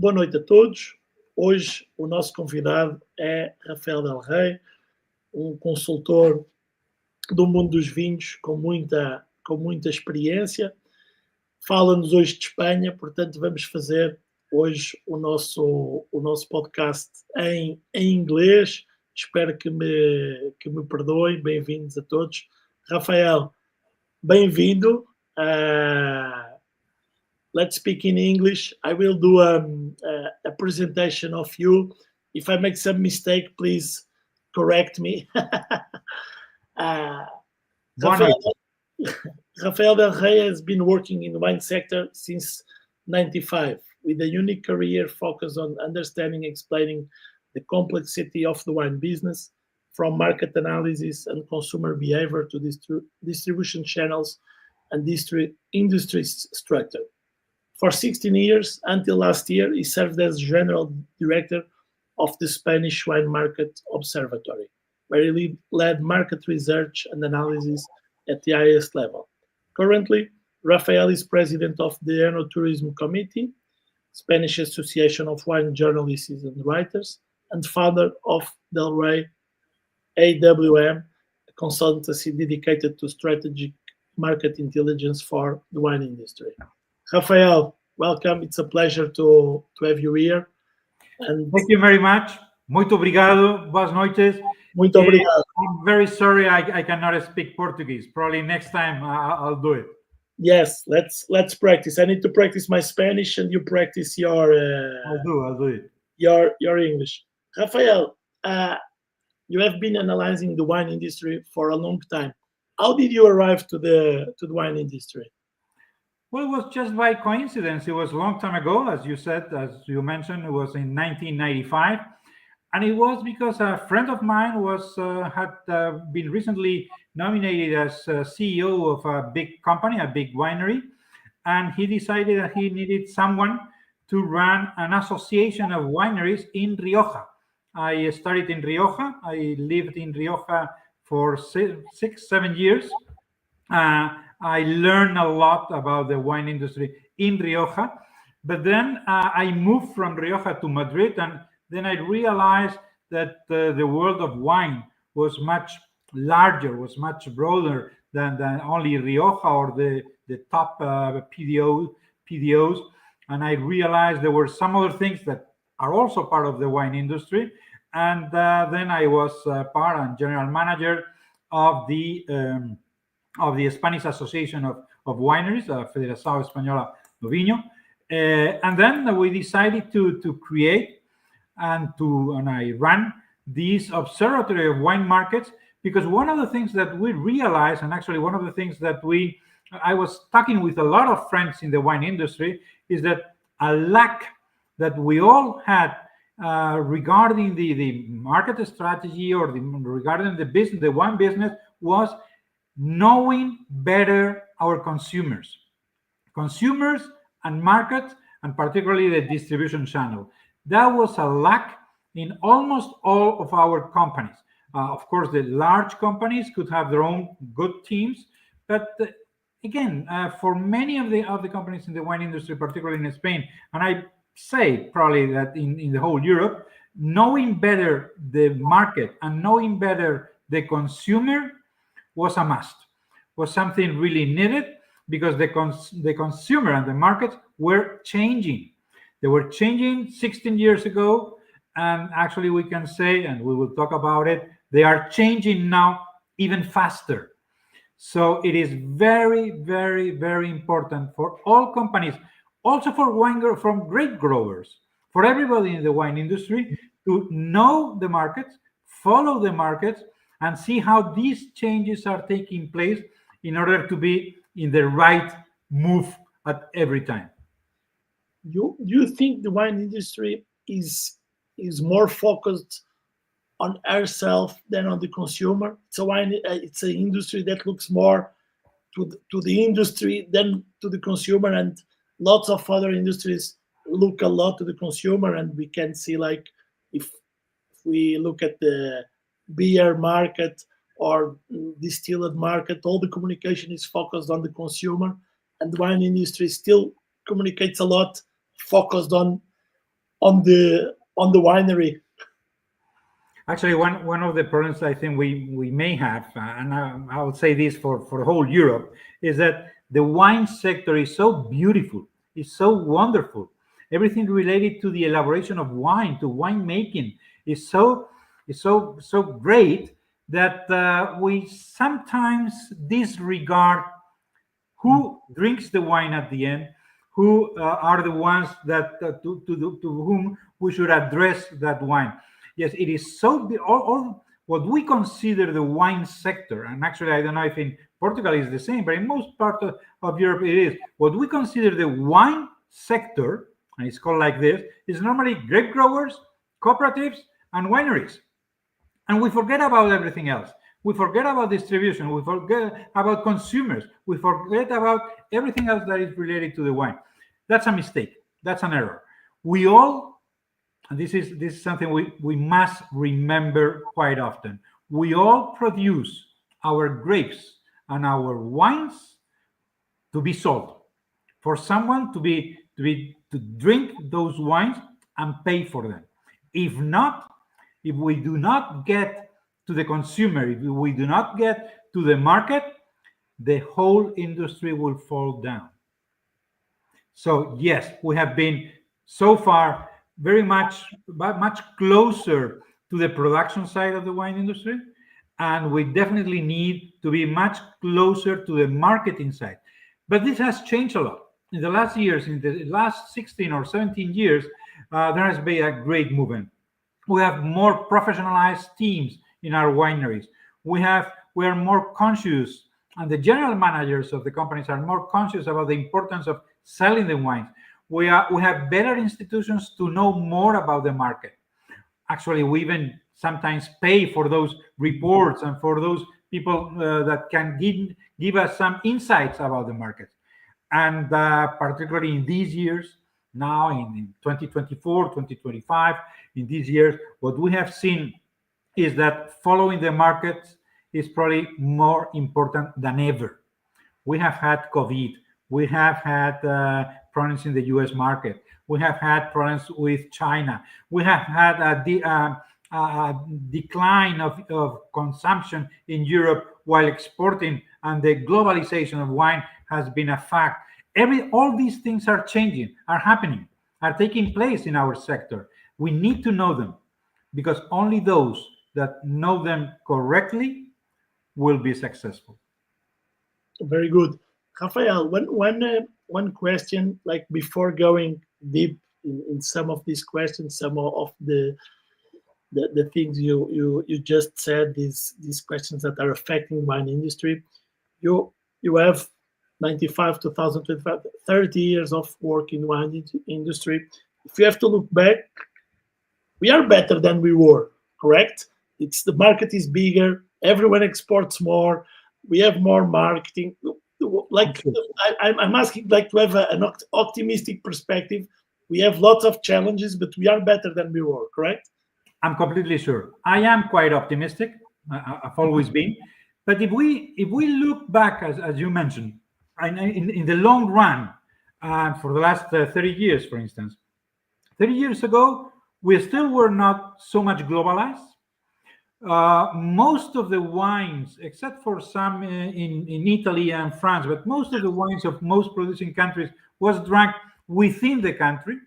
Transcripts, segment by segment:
Boa noite a todos. Hoje o nosso convidado é Rafael del Rey, consultor do mundo dos vinhos com muita experiência. Fala-nos hoje de Espanha, portanto vamos fazer hoje o nosso podcast em inglês. Espero que me perdoem. Bem-vindos a todos. Rafael, bem-vindo. Let's speak in English. I will do a presentation of you. If I make some mistake, please correct me. Rafael del Rey has been working in the wine sector since 1995, with a unique career focused on understanding and explaining the complexity of the wine business, from market analysis and consumer behavior to distribution channels and industry structure. For 16 years, until last year, he served as General Director of the Spanish Wine Market Observatory, where he led market research and analysis at the highest level. Currently, Rafael is President of the Enoturismo Comité, Spanish Association of Wine Journalists and Writers, and founder of Del Rey AWM, a consultancy dedicated to strategic market intelligence for the wine industry. Rafael, welcome. It's a pleasure to have you here. And thank you very much. Muito obrigado. Boas noites. Muito obrigado. I'm very sorry I cannot speak Portuguese. Probably next time I'll do it. Yes, let's practice. I need to practice my Spanish and you practice your I'll do it. Your English. Rafael, you have been analyzing the wine industry for a long time. How did you arrive to the wine industry? Well, it was just by coincidence. It was a long time ago, as you mentioned. It was in 1995, and it was because a friend of mine had been recently nominated as CEO of a big company, a big winery, and he decided that he needed someone to run an association of wineries in Rioja. I started in Rioja. I lived in Rioja for 6-7 years. I learned a lot about the wine industry in Rioja, but then I moved from Rioja to Madrid, and then I realized that the world of wine was much larger, was much broader than only Rioja or the top PDOs, and I realized there were some other things that are also part of the wine industry, and then I was part and general manager of the Spanish Association of Wineries, Asociación Española de Vino, and then we decided to create and I ran this Observatory of Wine Markets, because one of the things that we realized, and actually one of the things that I was talking with a lot of friends in the wine industry, is that a lack that we all had regarding the market strategy or regarding the wine business was knowing better our consumers and markets, and particularly the distribution channel. That was a lack in almost all of our companies. Of course, the large companies could have their own good teams, but again, for many of the companies in the wine industry, particularly in Spain, and I say probably that in the whole Europe, knowing better the market and knowing better the consumer was a must, was something really needed, because the consumer and the markets were changing. They were changing 16 years ago, and actually we can say, and we will talk about it, they are changing now even faster. So it is very, very, very important for all companies, also from grape growers, for everybody in the wine industry, to know the markets, follow the markets, and see how these changes are taking place in order to be in the right move at every time. You think the wine industry is more focused on ourselves than on the consumer? It's an industry that looks more to the industry than to the consumer, and lots of other industries look a lot to the consumer. And we can see, like, if we look at the beer market or distilled market, all the communication is focused on the consumer, and the wine industry still communicates a lot focused on on the winery? Actually, one of the problems I think we may have, and I would say this for the whole Europe, is that the wine sector is so beautiful, is so wonderful. Everything related to the elaboration of wine, to winemaking, is so great that we sometimes disregard who drinks the wine at the end, who are the ones that to whom we should address that wine. Yes, it is so all what we consider the wine sector, and actually I don't know if in Portugal is the same, but in most parts of Europe it is. What we consider the wine sector, and it's called like this, is normally grape growers, cooperatives, and wineries. And we forget about everything else. We forget about distribution. We forget about consumers. We forget about everything else that is related to the wine. That's a mistake. That's an error. We all, and this is something we must remember quite often. We all produce our grapes and our wines to be sold, for someone to drink those wines and pay for them. If not, if we do not get to the consumer, if we do not get to the market, the whole industry will fall down. So yes, we have been so far very much closer to the production side of the wine industry, and we definitely need to be much closer to the marketing side. But this has changed a lot in the last years. In the last 16 or 17 years, there has been a great movement. We have more professionalized teams in our wineries. We are more conscious, and the general managers of the companies are more conscious about the importance of selling the wines. We have better institutions to know more about the market. Actually, we even sometimes pay for those reports and for those people that can give us some insights about the market. And particularly in these years, now in 2024, 2025, in these years, what we have seen is that following the markets is probably more important than ever. We have had COVID. We have had problems in the US market. We have had problems with China. We have had a decline of consumption in Europe while exporting, and the globalization of wine has been a fact. All these things are changing, are happening, are taking place in our sector. We need to know them, because only those that know them correctly will be successful. Very good. Rafael, one question, like before going deep in some of these questions, some of the things you just said, these questions that are affecting wine industry. You have 95 2025, 30 years of work in wine industry. If you have to look back, we are better than we were, correct? The market is bigger, everyone exports more, we have more marketing. Like I'm asking, like, to have an optimistic perspective. We have lots of challenges, but we are better than we were, correct? I'm completely sure. I am quite optimistic. I've always been. But if we look back, as you mentioned, in the long run, for the last 30 years, for instance, 30 years ago, we still were not so much globalized. Most of the wines, except for some in Italy and France, but most of the wines of most producing countries was drunk within the country.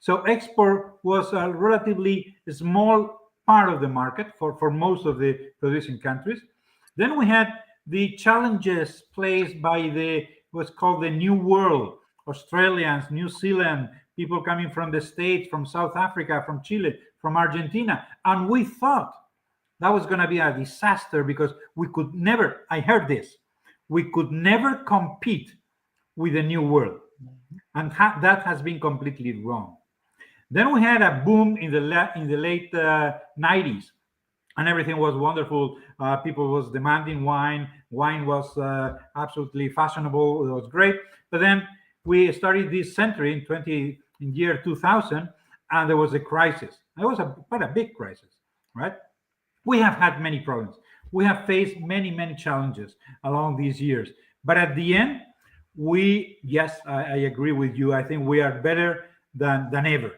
So export was a relatively small part of the market for most of the producing countries. Then we had the challenges placed by what's called the New World, Australians, New Zealand, people coming from the States, from South Africa, from Chile, from Argentina. And we thought that was going to be a disaster, because we could never, I heard this, we could never compete with the New World. And that has been completely wrong. Then we had a boom in the late 90s, and everything was wonderful. People was demanding wine. Wine was absolutely fashionable. It was great. But then we started this century in year 2000, and there was a crisis. It was quite a big crisis, right? We have had many problems. We have faced many challenges along these years. But at the end, yes, I agree with you. I think we are better than ever.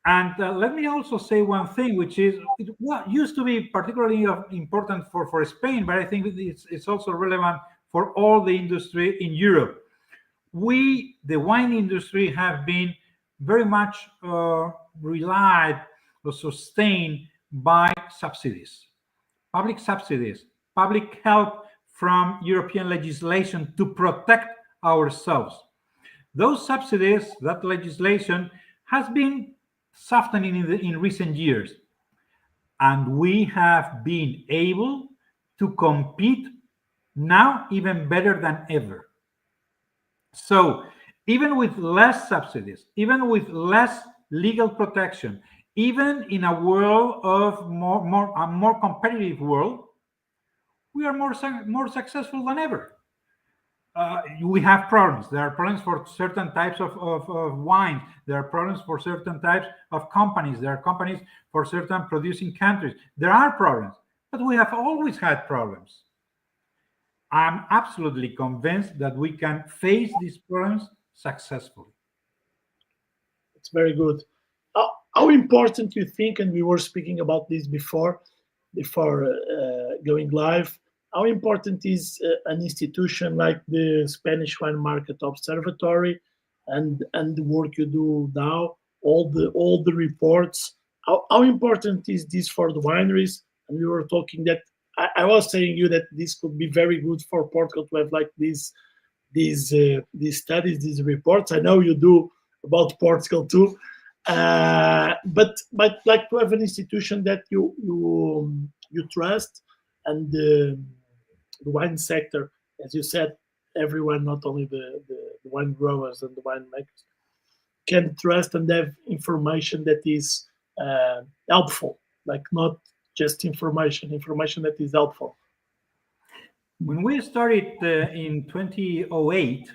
And let me also say one thing, which is what used to be particularly important for Spain, but I think it's also relevant for all the industry in Europe. We, the wine industry, have been very much relied or sustained by subsidies, public help from European legislation to protect ourselves. Those subsidies, that legislation, has been softening in recent years, and we have been able to compete now even better than ever. So even with less subsidies, even with less legal protection, even in a world of a more competitive world, we are more successful than ever. We have problems. There are problems for certain types of wines. There are problems for certain types of companies. There are companies for certain producing countries. There are problems, but we have always had problems. I'm absolutely convinced that we can face these problems successfully. It's very good. How important you think, and we were speaking about this before going live, how important is an institution like the Spanish Wine Market Observatory and the work you do now, all the reports? How important is this for the wineries? And we were talking that I was saying you that this could be very good for Portugal to have like these studies, these reports. I know you do about Portugal too, but like to have an institution that you trust, and the wine sector, as you said, everyone, not only the wine growers and the winemakers, can trust and have information that is helpful, like not just information that is helpful. When we started in 2008,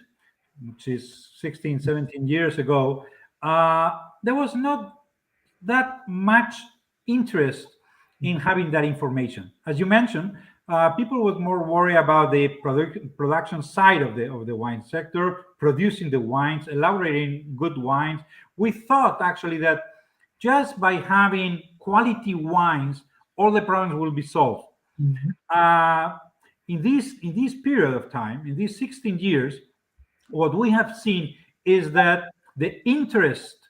which is 16, 17 years ago, there was not that much interest in having that information. As you mentioned, people were more worried about the production side of the wine sector, producing the wines, elaborating good wines. We thought actually that just by having quality wines, all the problems will be solved. Mm-hmm. In this period of time, in these 16 years, what we have seen is that the interest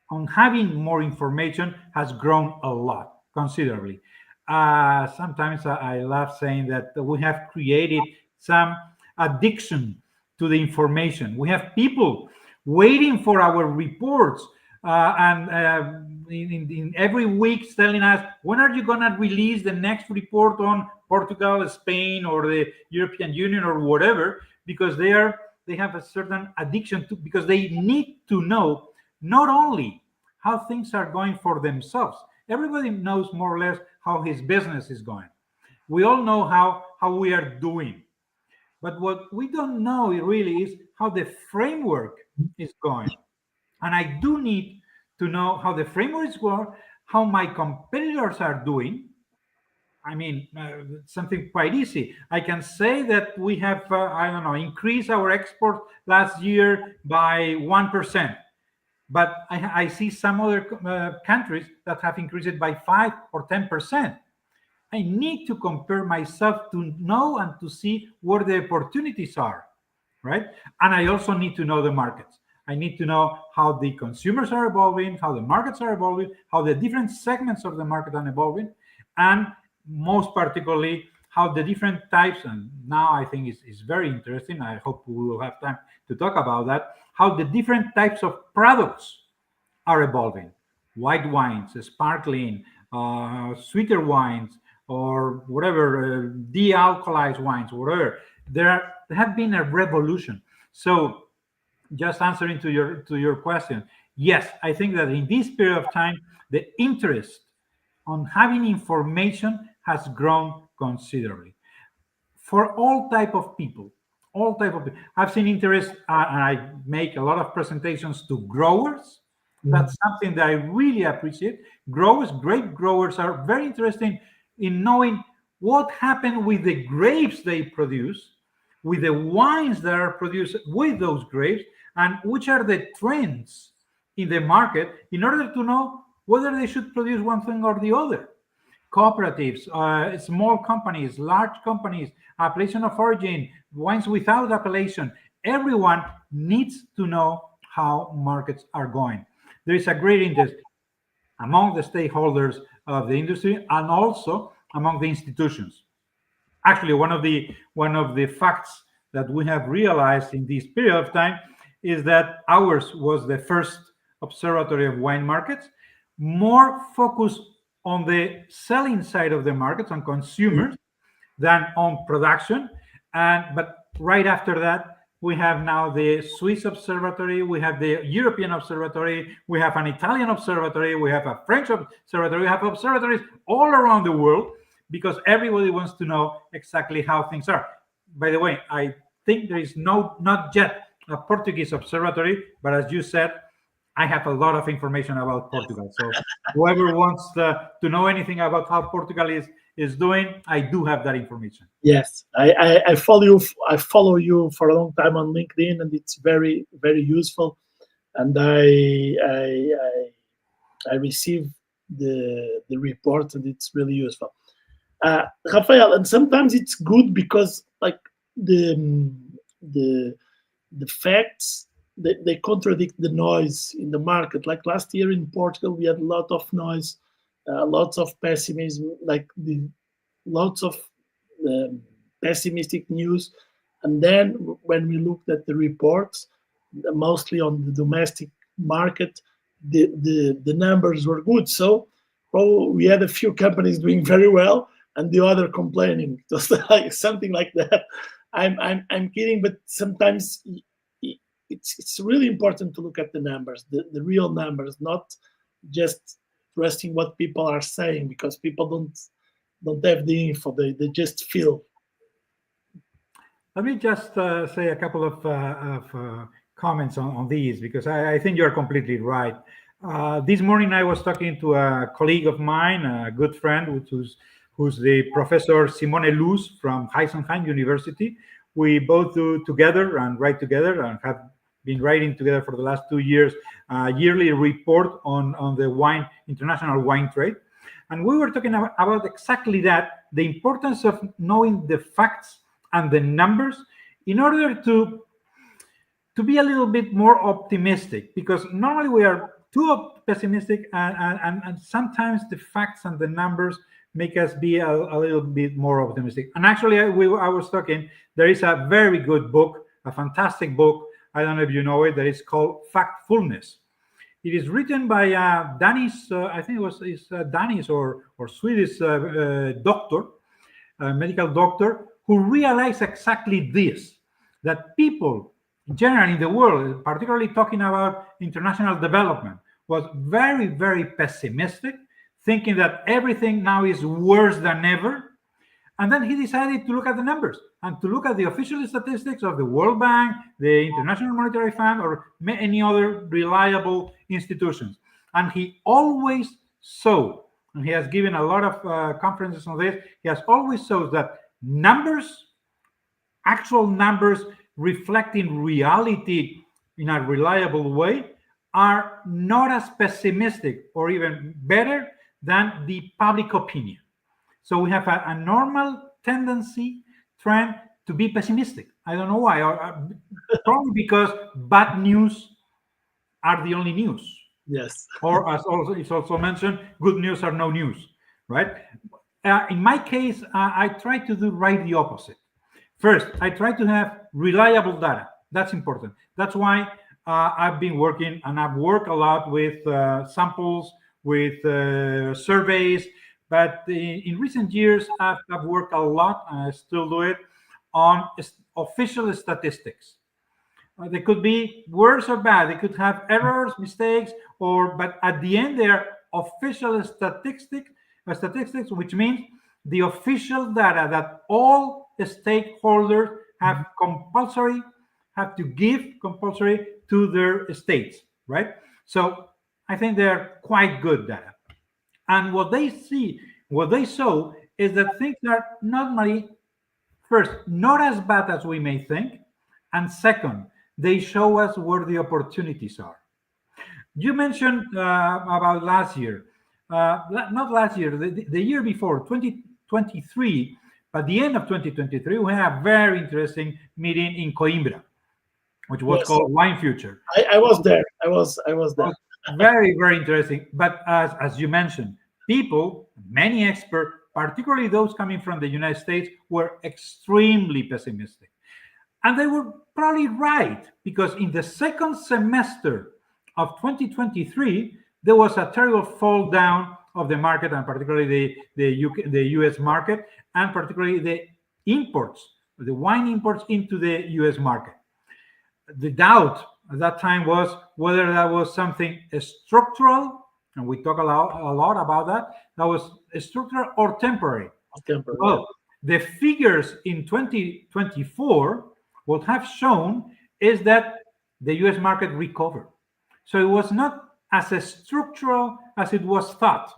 on having more information has grown a lot, considerably. Sometimes I love saying that we have created some addiction to the information. We have people waiting for our reports and in every week telling us, when are you going to release the next report on Portugal, Spain, or the European Union, or whatever, because they have a certain addiction to, because they need to know not only how things are going for themselves. Everybody knows more or less how his business is going. We all know how we are doing. But what we don't know really is how the framework is going. And I do need to know how the framework is going, how my competitors are doing. I mean, something quite easy. I can say that we have, increased our export last year by 1%. But I see some other countries that have increased it by 5 or 10%. I need to compare myself to know and to see where the opportunities are, right? And I also need to know the markets. I need to know how the consumers are evolving, how the markets are evolving, how the different segments of the market are evolving, and most particularly how the different types, and now I think it's very interesting, I hope we will have time to talk about that, how the different types of products are evolving. White wines, sparkling, sweeter wines, or whatever, de-alcoholized wines, whatever. There have been a revolution. So just answering to your question, yes, I think that in this period of time, the interest on having information has grown considerably for all type of people. I've seen interest, and I make a lot of presentations to growers. That's something that I really appreciate. Grape growers are very interested in knowing what happened with the grapes they produce, with the wines that are produced with those grapes, and which are the trends in the market in order to know whether they should produce one thing or the other. Cooperatives, small companies, large companies, appellation of origin, wines without appellation. Everyone needs to know how markets are going. There is a great interest among the stakeholders of the industry and also among the institutions. Actually, one of the facts that we have realized in this period of time is that ours was the first observatory of wine markets, more focused on the selling side of the markets, on consumers, than on production. But right after that, we have now the Swiss observatory, we have the European observatory, we have an Italian observatory, we have a French observatory, we have observatories all around the world, because everybody wants to know exactly how things are. By the way, I think there is not yet a Portuguese observatory, but as you said, I have a lot of information about Portugal. So whoever wants to know anything about how Portugal is doing, I do have that information. Yes, I follow you. I follow you for a long time on LinkedIn, and it's very, very useful. And I receive the report, and it's really useful. Rafael, and sometimes it's good because like the facts, they contradict the noise in the market. Like last year in Portugal, we had a lot of noise, lots of pessimism, lots of pessimistic news. And then when we looked at the reports, mostly on the domestic market, the numbers were good. So we had a few companies doing very well and the other complaining. It was like something like that. I'm kidding, but sometimes it's really important to look at the numbers, the real numbers, not just trusting what people are saying, because people don't have the info, they just feel. Let me just say a couple of comments on these, because I think you're completely right. This morning I was talking to a colleague of mine, a good friend, who's the Professor Simone Luz from Heisenheim University. We both do together and write together and have been writing together for the last 2 years, a yearly report on the international wine trade. And we were talking about exactly that, the importance of knowing the facts and the numbers in order to be a little bit more optimistic, because normally we are too pessimistic, and sometimes the facts and the numbers make us be a little bit more optimistic. And actually, I was talking, there is a very good book, a fantastic book, I don't know if you know it, that is called Factfulness. It is written by a Danish, I think it's a Danish or Swedish doctor, a medical doctor, who realized exactly this, that people generally in the world, particularly talking about international development, was very, very pessimistic, thinking that everything now is worse than ever. And then he decided to look at the numbers and to look at the official statistics of the World Bank, the International Monetary Fund, or any other reliable institutions. And he always saw, and he has given a lot of conferences on this, he has always shown that numbers, actual numbers reflecting reality in a reliable way, are not as pessimistic or even better than the public opinion. So we have a normal tendency, trend to be pessimistic. I don't know why. Probably because bad news are the only news. Yes. Or as it's also mentioned, good news are no news, right? In my case, I try to do right the opposite. First, I try to have reliable data. That's important. That's why I've been working, and I've worked a lot with samples, with surveys. But in recent years, I've worked a lot, and I still do it, on official statistics. They could be worse or bad. They could have errors, mistakes, but at the end, they're official statistics, which means the official data that all stakeholders have to give compulsory to their states, right? So I think they're quite good data. And what they saw is that things are normally, first, not as bad as we may think, and second, they show us where the opportunities are. You mentioned about last year. Not last year, the year before, 2023. At the end of 2023, we had a very interesting meeting in Coimbra, which was called Wine Future. I was there. I was there. Very, very interesting. But as you mentioned, people, many experts, particularly those coming from the United States, were extremely pessimistic. And they were probably right, because in the second semester of 2023, there was a terrible fall down of the market, and particularly the US market, and particularly the imports, the wine imports into the US market. The doubt at that time was whether that was something structural, and we talk a lot about that was structural or temporary. Well, the figures in 2024 what have shown is that the US market recovered. So it was not as structural as it was thought.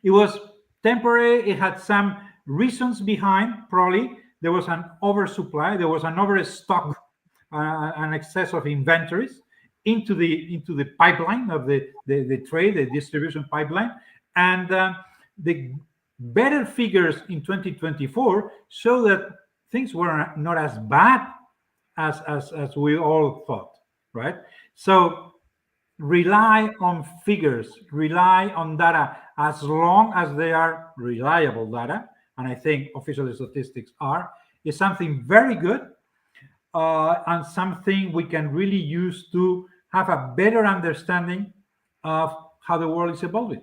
It was temporary. It had some reasons behind. Probably there was an oversupply, there was an overstock, an excess of inventories into the pipeline of the trade, the distribution pipeline, and the better figures in 2024 show that things were not as bad as we all thought, right? So rely on figures, rely on data as long as they are reliable data, and I think official statistics is something very good, and something we can really use to have a better understanding of how the world is evolving.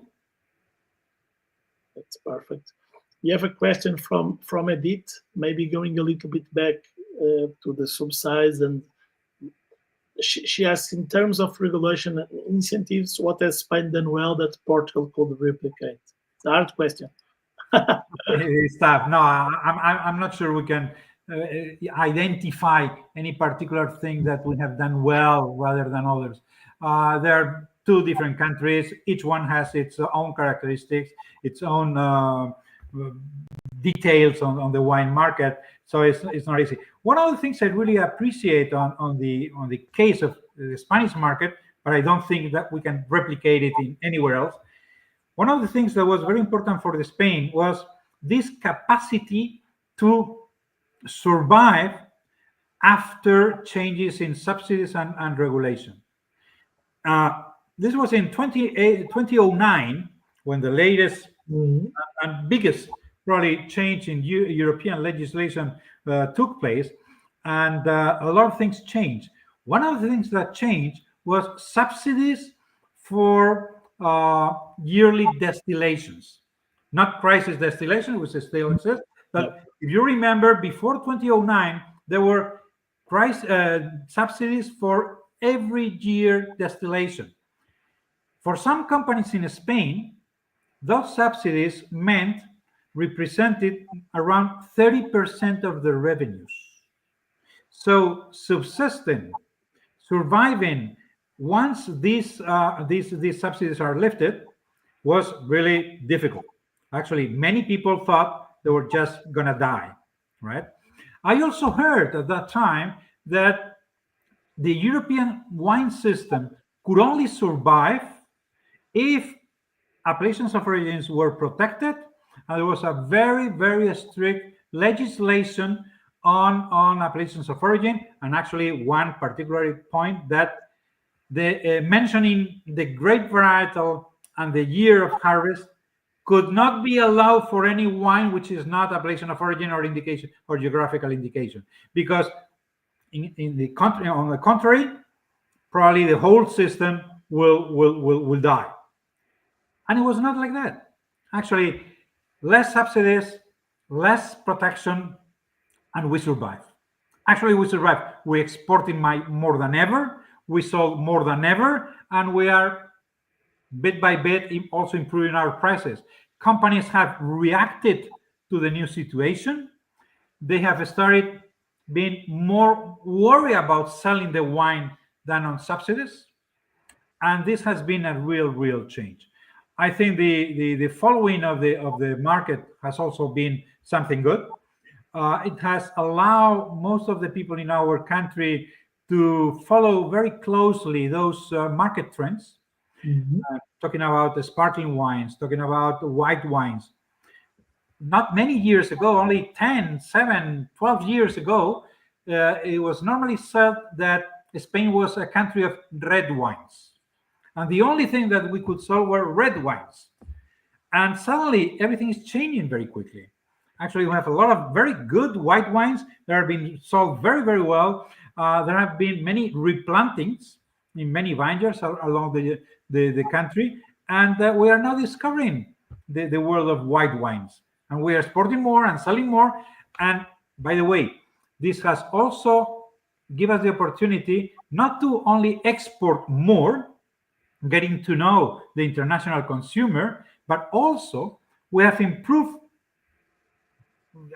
That's perfect. You have a question from Edith, maybe going a little bit back to the subsides, and she asks, in terms of regulation and incentives, what has Spain done well that Portugal could replicate? It's a hard question. It's tough. No, I'm not sure we can identify any particular thing that we have done well rather than others. There are two different countries. Each one has its own characteristics, its own details on the wine market. So it's not easy. One of the things I really appreciate on the case of the Spanish market, but I don't think that we can replicate it in anywhere else. One of the things that was very important for Spain was this capacity to survive after changes in subsidies and regulation. This was in 2009 when the latest and biggest probably change in European legislation took place, and a lot of things changed. One of the things that changed was subsidies for yearly distillations, not crisis distillation, which still exists. But if you remember, before 2009, there were subsidies for every year distillation. For some companies in Spain, those subsidies represented around 30% of the revenues. So subsisting, surviving, once these subsidies are lifted, was really difficult. Actually, many people thought they were just gonna die, right? I also heard at that time that the European wine system could only survive if appellations of origins were protected, and there was a very, very strict legislation on appellations of origin. And actually, one particular point that the mentioning the grape varietal and the year of harvest could not be allowed for any wine which is not appellation of origin or indication or geographical indication, because in the country, on the contrary, probably the whole system will die. And it was not like that. Actually, less subsidies, less protection, and we survived. Actually, we survived. We exported more than ever. We sold more than ever, and we are bit by bit also improving our prices. Companies have reacted to the new situation. They have started being more worried about selling the wine than on subsidies, and this has been a real change. I think the following of the market has also been something good. It has allowed most of the people in our country to follow very closely those market trends, Mhm. talking about the sparkling wines, talking about the white wines. Not many years ago, only 10, 7, 12 years ago, it was normally said that Spain was a country of red wines. And the only thing that we could sell were red wines. And suddenly everything is changing very quickly. Actually, we have a lot of very good white wines that are being sold very, very well. There have been many replantings in many vineyards along the country. And we are now discovering the world of white wines. And we are exporting more and selling more. And by the way, this has also given us the opportunity not to only export more, getting to know the international consumer, but also we have improved,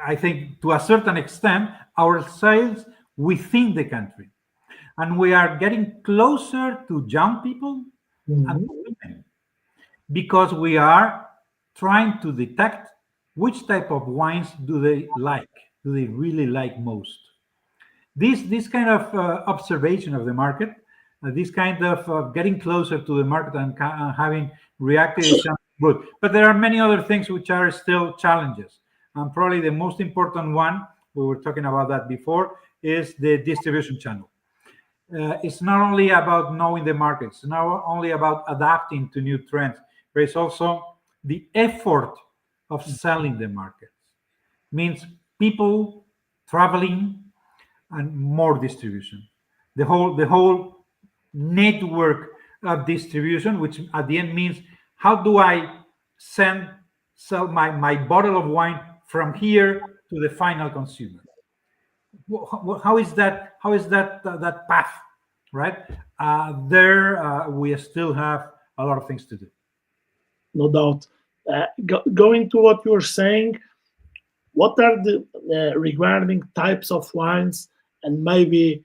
I think, to a certain extent, our sales within the country. And we are getting closer to young people and Mhm. to women because we are trying to detect which type of wines do they really like most. This kind of observation of the market, this kind of getting closer to the market and having reacted is something good. But there are many other things which are still challenges. And probably the most important one, we were talking about that before, is the distribution channel. It's not only about knowing the markets, it's not only about adapting to new trends, but it's also the effort of selling the markets. Means people traveling and more distribution. The whole network of distribution, which at the end means how do I sell my bottle of wine from here to the final consumer? How is that path, right? There we still have a lot of things to do. No doubt. Going to what you were saying, what are the regarding types of wines, and maybe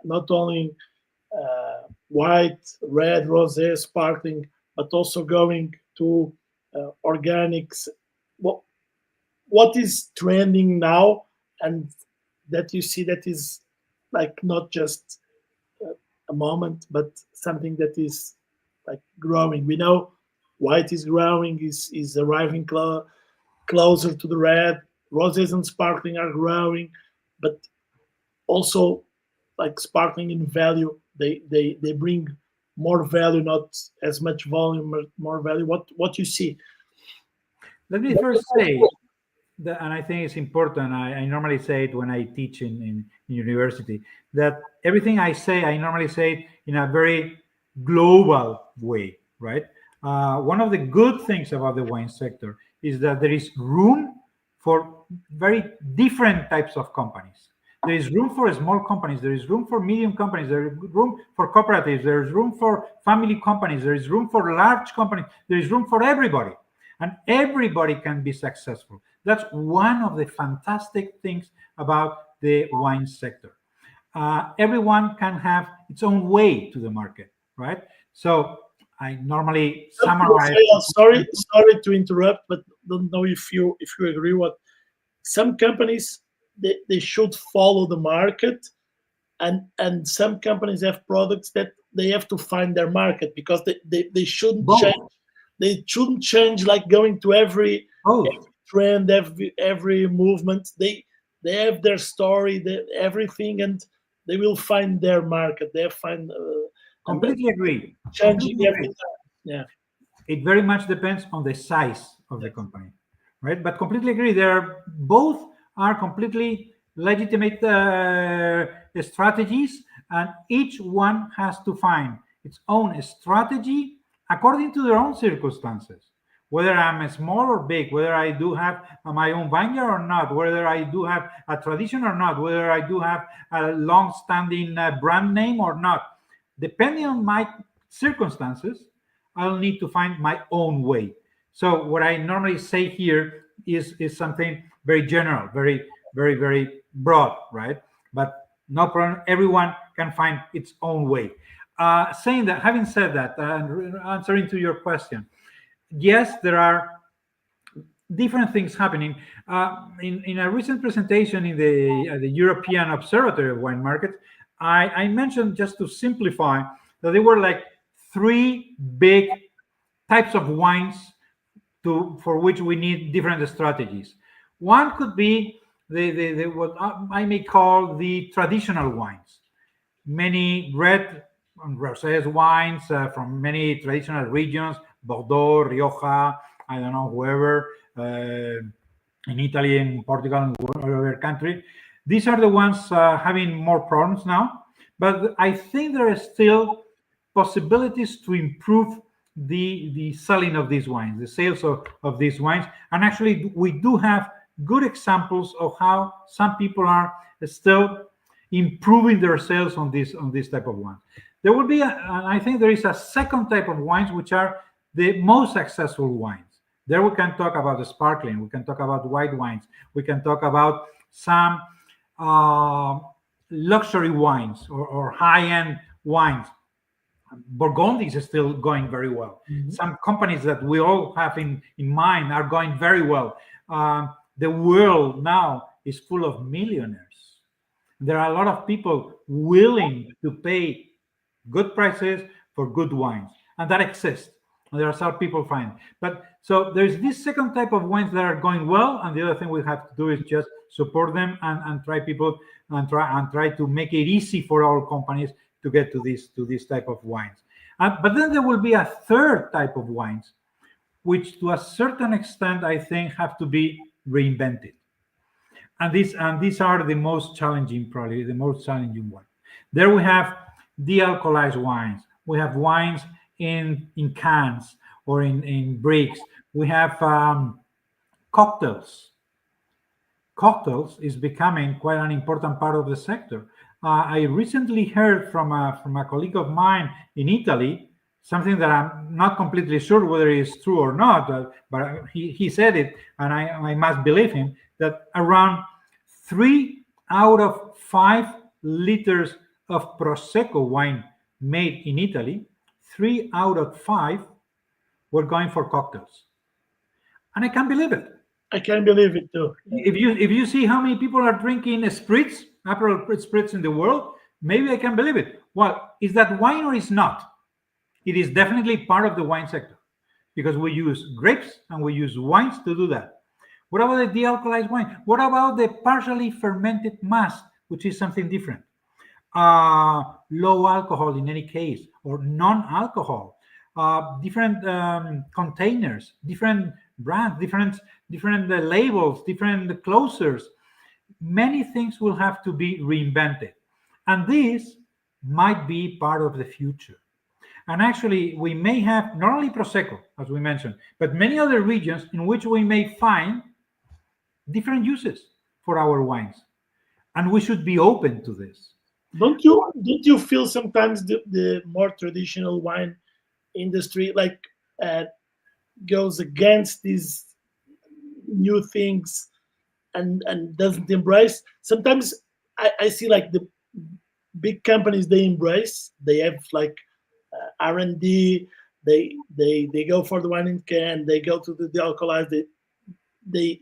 not only white, red, rosé, sparkling, but also going to organics. What what is trending now, and that you see that is like not just a moment, but something that is like growing. We know white is growing, is arriving closer to the red. Roses and sparkling are growing, but also like sparkling in value, they bring more value, not as much volume, but more value. What you see? Let me first say that, and I think it's important. I normally say it when I teach in university, that everything I say, I normally say it in a very global way, right? One of the good things about the wine sector is that there is room for very different types of companies. There is room for small companies, there is room for medium companies, there is room for cooperatives, there is room for family companies, there is room for large companies, there is room for everybody. And everybody can be successful. That's one of the fantastic things about the wine sector. Everyone can have its own way to the market, right? So I normally summarize. Rafael, sorry to interrupt, but don't know if you agree. What some companies, they should follow the market, and some companies have products that they have to find their market, because they shouldn't Both. change. They shouldn't change like going to every Both. trend, every movement. They have their story, everything, and they will find their market. They find and then Completely agree. changing Completely every agree. time. Yeah. It very much depends on the size of the company, right? But completely agree. Both are completely legitimate strategies, and each one has to find its own strategy according to their own circumstances. Whether I'm small or big, whether I do have my own vineyard or not, whether I do have a tradition or not, whether I do have a long-standing brand name or not, depending on my circumstances, I'll need to find my own way. So what I normally say here is something very general, very broad, right? But no problem. Everyone can find its own way. Having said that, and answering to your question, yes, there are different things happening. In a recent presentation in the European Observatory of Wine Market, I mentioned, just to simplify, that there were like three big types of wines for which we need different strategies. One could be the what I may call the traditional wines. Many red and rosé wines from many traditional regions, Bordeaux, Rioja, I don't know, whoever, in Italy, in Portugal, and whatever country. These are the ones having more problems now, but I think there are still possibilities to improve the selling of these wines, the sales of these wines. And actually, we do have good examples of how some people are still improving their sales on this type of wine. There will be, I think there is a second type of wines, which are the most successful wines. There we can talk about the sparkling, we can talk about white wines, we can talk about some luxury wines or high-end wines. Burgundy is still going very well. Mm-hmm. Some companies that we all have in mind are going very well. The world now is full of millionaires. There are a lot of people willing to pay good prices for good wines, and that exists. And there are some people find. But so there's this second type of wines that are going well, and the other thing we have to do is just support them and try to make it easy for our companies to get to this type of wines. But then there will be a third type of wines, which to a certain extent I think have to be reinvented. And these are the most challenging, probably the most challenging one. There we have de-alcoholized wines. We have wines in cans or in bricks. We have cocktails. Cocktails is becoming quite an important part of the sector. I recently heard from a colleague of mine in Italy, something that I'm not completely sure whether it is true or not, but he said it, and I must believe him, that around 3 out of 5 liters of Prosecco wine made in Italy, 3 out of 5 were going for cocktails. And I can't believe it. I can't believe it too. If you see how many people are drinking spritz, Aperol spritz in the world, maybe I can believe it. Well, is that wine or is not? It is definitely part of the wine sector because we use grapes and we use wines to do that. What about the de-alcoholized wine? What about the partially fermented mast, which is something different? Low alcohol in any case, or non-alcohol, different containers, different brands, different labels, different closures. Many things will have to be reinvented, and this might be part of the future. And actually, we may have not only Prosecco, as we mentioned, but many other regions in which we may find different uses for our wines, and we should be open to this. Don't you feel sometimes the more traditional wine industry goes against these new things and doesn't embrace? Sometimes I see like the big companies, they embrace, they have like R&D, they go for the wine in can, they go to the alcoholized, they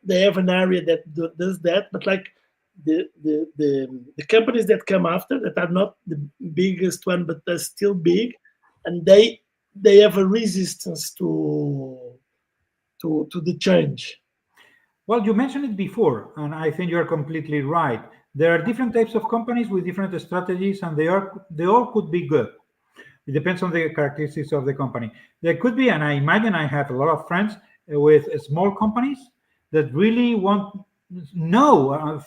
have an area that does that, but like the companies that come after that are not the biggest one, but they're still big, and they have a resistance to the change. Well, you mentioned it before, and I think you're completely right. There are different types of companies with different strategies, and they all could be good. It depends on the characteristics of the company. There could be, and I imagine I have a lot of friends with small companies that really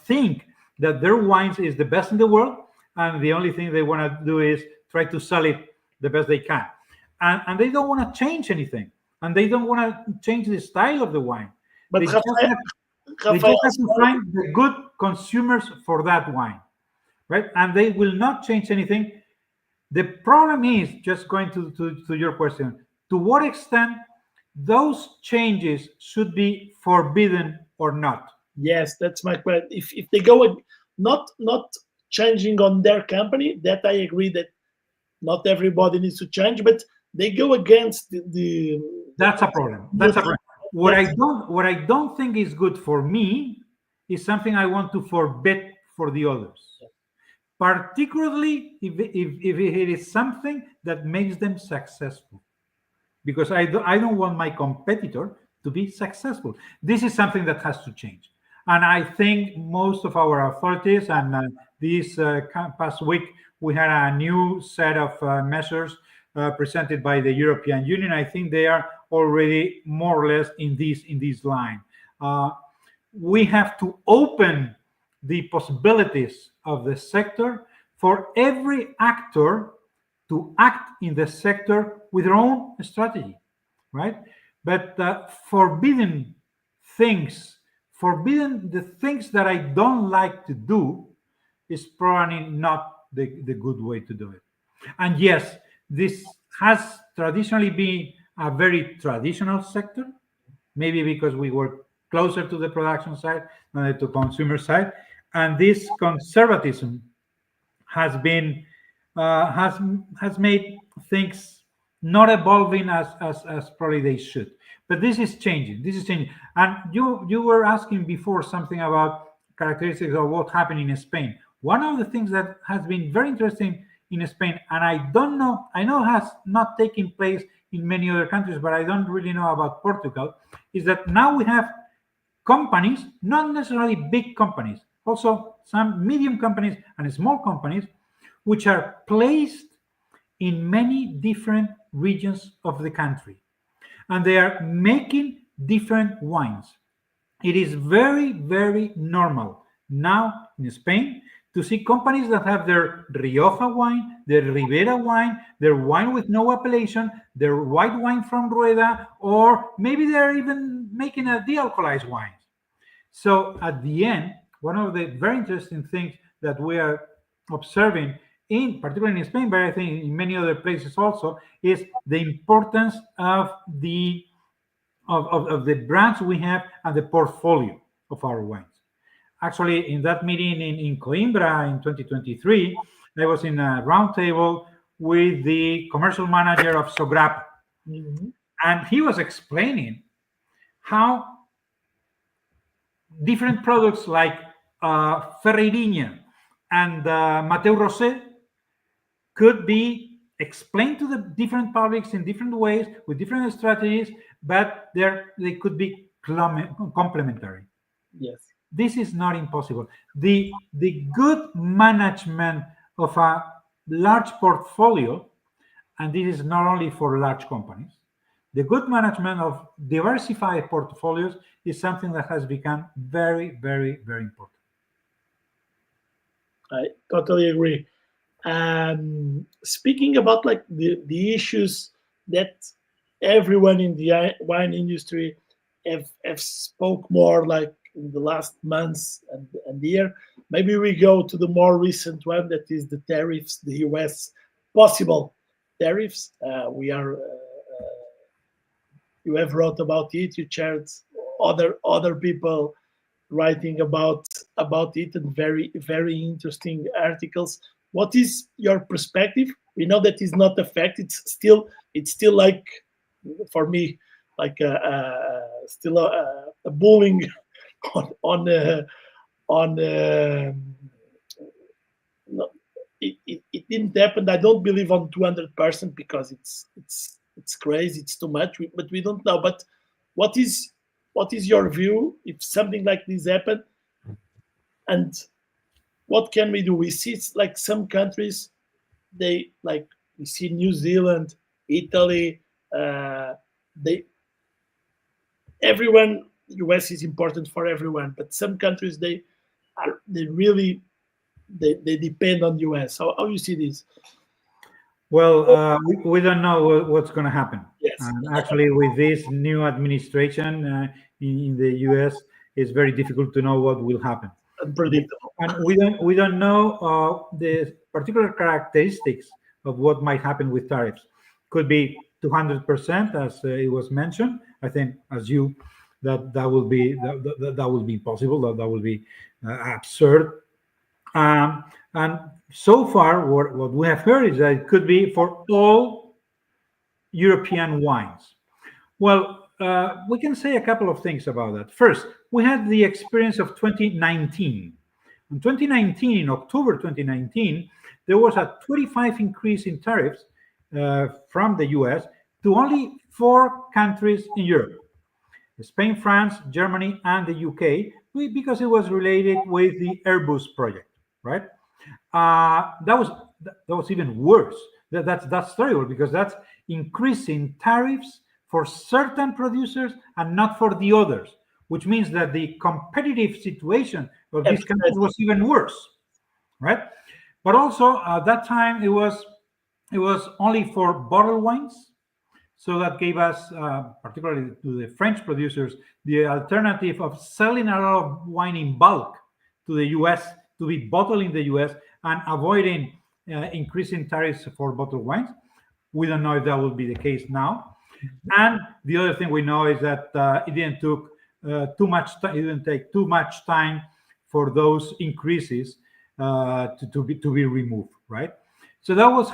think that their wines is the best in the world, and the only thing they want to do is try to sell it the best they can. And they don't want to change anything, and they don't want to change the style of the wine. But they just have to find the good consumers for that wine, right? And they will not change anything. The problem is, just going to your question, to what extent those changes should be forbidden or not? Yes, that's my question. If they go not changing on their company, that I agree that not everybody needs to change, but they go against the that's a problem. That's a problem. What I don't think is good for me is something I want to forbid for the others. particularly if it is something that makes them successful. Because I don't want my competitor to be successful. This is something that has to change. And I think most of our authorities, and this past week, we had a new set of measures presented by the European Union. I think they are already more or less in this line. We have to open the possibilities of the sector for every actor to act in the sector with their own strategy, right? But forbidden the things that I don't like to do is probably not the good way to do it. And yes, this has traditionally been a very traditional sector, maybe because we were closer to the production side than to consumer side. And this conservatism has been has made things not evolving as probably they should. But this is changing. And you were asking before something about characteristics of what happened in Spain. One of the things that has been very interesting in Spain, and I know has not taken place in many other countries, but I don't really know about Portugal, is that now we have companies, not necessarily big companies, also some medium companies and small companies, which are placed in many different regions of the country. And they are making different wines. It is very, very normal now in Spain to see companies that have their Rioja wine, their Ribera wine, their wine with no appellation, their white wine from Rueda, or maybe they're even making a de-alcoholized wine. So at the end, one of the very interesting things that we are observing, particularly in Spain, but I think in many other places also, is the importance of the brands we have and the portfolio of our wines. Actually, in that meeting in Coimbra in 2023, I was in a roundtable with the commercial manager of Sograp, and he was explaining how different products like Ferreirinha and Mateu Rosé could be explained to the different publics in different ways with different strategies, but they could be complementary. Yes, this is not impossible. The good management of a large portfolio, and this is not only for large companies, the good management of diversified portfolios is something that has become very, very, very important. I totally agree. Speaking about like the issues that everyone in the wine industry have spoke more like in the last months and year, maybe we go to the more recent one, that is the tariffs, the US possible tariffs. You have wrote about it, you shared other people writing about it, and very, very interesting articles. What is your perspective? We know that is not a fact. It's still like, for me, like still a bullying on no, it didn't happen. I don't believe on 200% because it's crazy. It's too much. But we don't know. But what is your view if something like this happened? And what can we do? We see like some countries, we see New Zealand, Italy, everyone. US is important for everyone, but some countries they really depend on US. How you see this? Well, we don't know what's going to happen. Yes. Actually, with this new administration in the US, it's very difficult to know what will happen. Unpredictable. And we don't know the particular characteristics of what might happen with tariffs. Could be 200%, as it was mentioned. I think, as you, that will be impossible. That will be absurd. And so far, what we have heard is that it could be for all European wines. Well, we can say a couple of things about that. First, we had the experience of 2019, In 2019, in October 2019, there was a 25 increase in tariffs from the US to only 4 countries in Europe: Spain, France, Germany, and the UK, because it was related with the Airbus project, right? That was even worse. That's terrible, because that's increasing tariffs for certain producers and not for the others, which means that the competitive situation of these countries was even worse, right? But also at that time it was only for bottled wines, so that gave us, particularly to the French producers, the alternative of selling a lot of wine in bulk to the US, to be bottled in the US, and avoiding increasing tariffs for bottled wines. We don't know if that will be the case now. And the other thing we know is that it didn't take too much time for those increases to be removed, right? So that will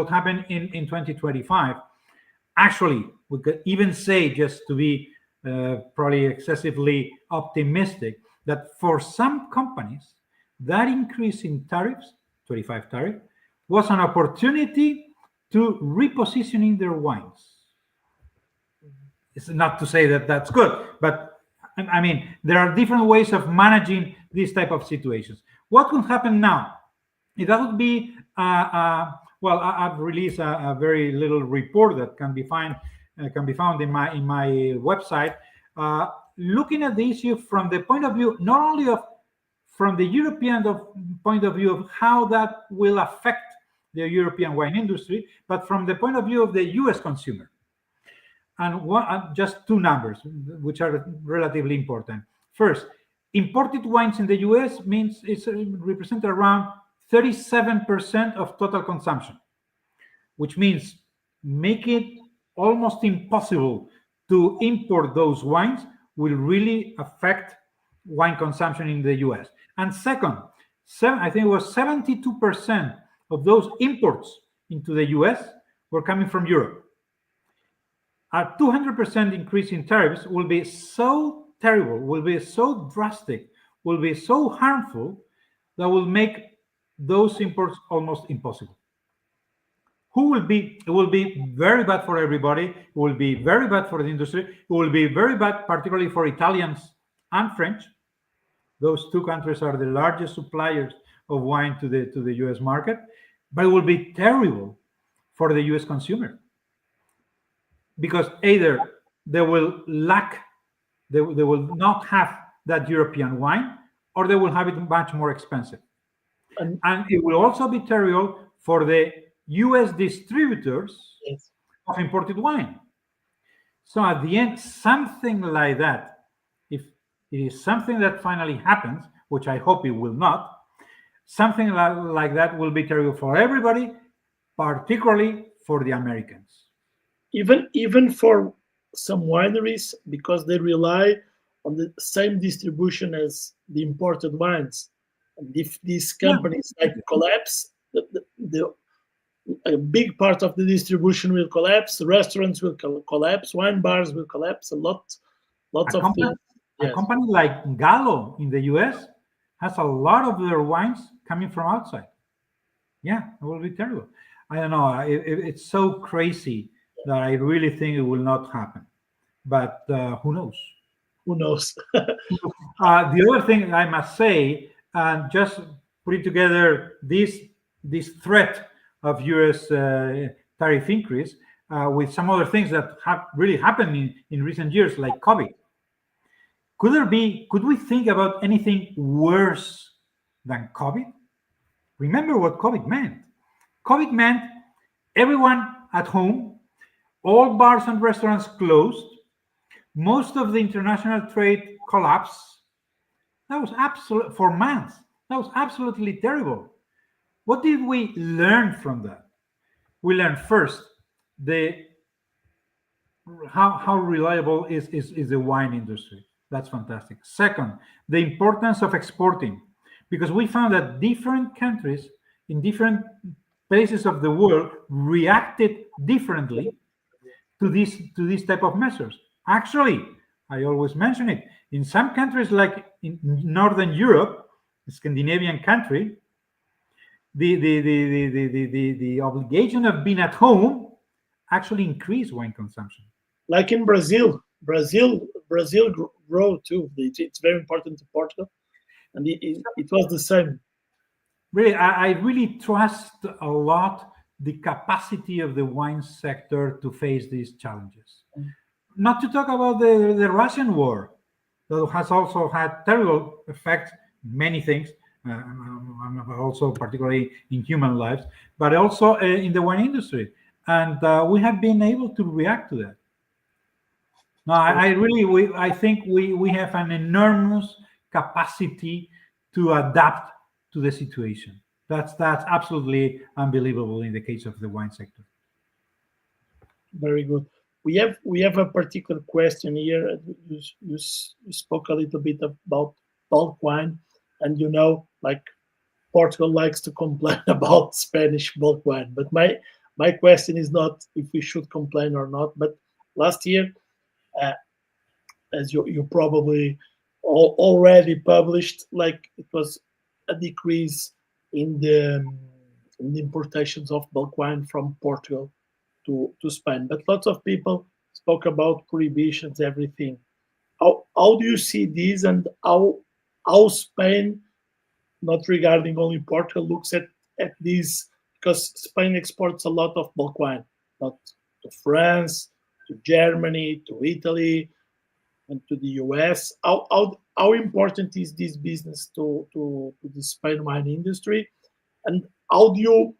happen in 2025. Actually, we could even say, just to be probably excessively optimistic, that for some companies, that increase in tariffs, 25 tariff, was an opportunity to repositioning their wines. It's not to say that that's good, but I mean, there are different ways of managing these type of situations. What could happen now? That would be, well, I've released a very little report that can be found in my website, looking at the issue from the point of view not only from the European point of view of how that will affect the European wine industry, but from the point of view of the US consumer. And just 2 numbers, which are relatively important. First, imported wines in the US represent around 37% of total consumption, which means make it almost impossible to import those wines will really affect wine consumption in the US. And second, I think it was 72% of those imports into the US were coming from Europe. A 200% increase in tariffs will be so terrible, will be so drastic, will be so harmful, that will make those imports almost impossible. It will be very bad for everybody. It will be very bad for the industry. It will be very bad, particularly for Italians and French. Those 2 countries are the largest suppliers of wine to the US market. But it will be terrible for the US consumer, because either they will not have that European wine, or they will have it much more expensive. And it will also be terrible for the US distributors of imported wine. So at the end, something like that, if it is something that finally happens, which I hope it will not, something like that will be terrible for everybody, particularly for the Americans. Even for some wineries, because they rely on the same distribution as the imported wines. And if these companies collapse, a big part of the distribution will collapse. Restaurants will collapse. Wine bars will collapse. Lots of things. A company like Gallo in the US has a lot of their wines coming from outside. Yeah, it will be terrible. I don't know. It's so crazy that I really think it will not happen. But who knows? Who knows? The other thing I must say, just putting together this threat of US tariff increase with some other things that have really happened in recent years, like COVID. Could we think about anything worse than COVID? Remember what COVID meant. COVID meant everyone at home, all bars and restaurants closed, most of the international trade collapsed. That was for months. That was absolutely terrible. What did we learn from that? We learned first how reliable is the wine industry. That's fantastic. Second, the importance of exporting, because we found that different countries in different places of the world reacted differently to these type of measures. Actually, I always mention it. In some countries, like in Northern Europe, Scandinavian country, the obligation of being at home actually increased wine consumption. Like in Brazil grow too. It's very important to Portugal, and it was the same. Really, I really trust a lot the capacity of the wine sector to face these challenges. Not to talk about the Russian war, that has also had terrible effects, many things, also particularly in human lives, but also in the wine industry. And we have been able to react to that. No, I think we have an enormous capacity to adapt to the situation. That's absolutely unbelievable in the case of the wine sector. Very good. We have a particular question here. You spoke a little bit about bulk wine, and like Portugal likes to complain about Spanish bulk wine. But my question is not if we should complain or not. But last year, as you probably already published, like it was a decrease in the importations of bulk wine from Portugal to Spain. But lots of people spoke about prohibitions, everything. How do you see this, and how Spain, not regarding only Portugal, looks at this? Because Spain exports a lot of bulk wine, not to France, to Germany, to Italy, and to the US. How important is this business to the Spain wine industry, and how do you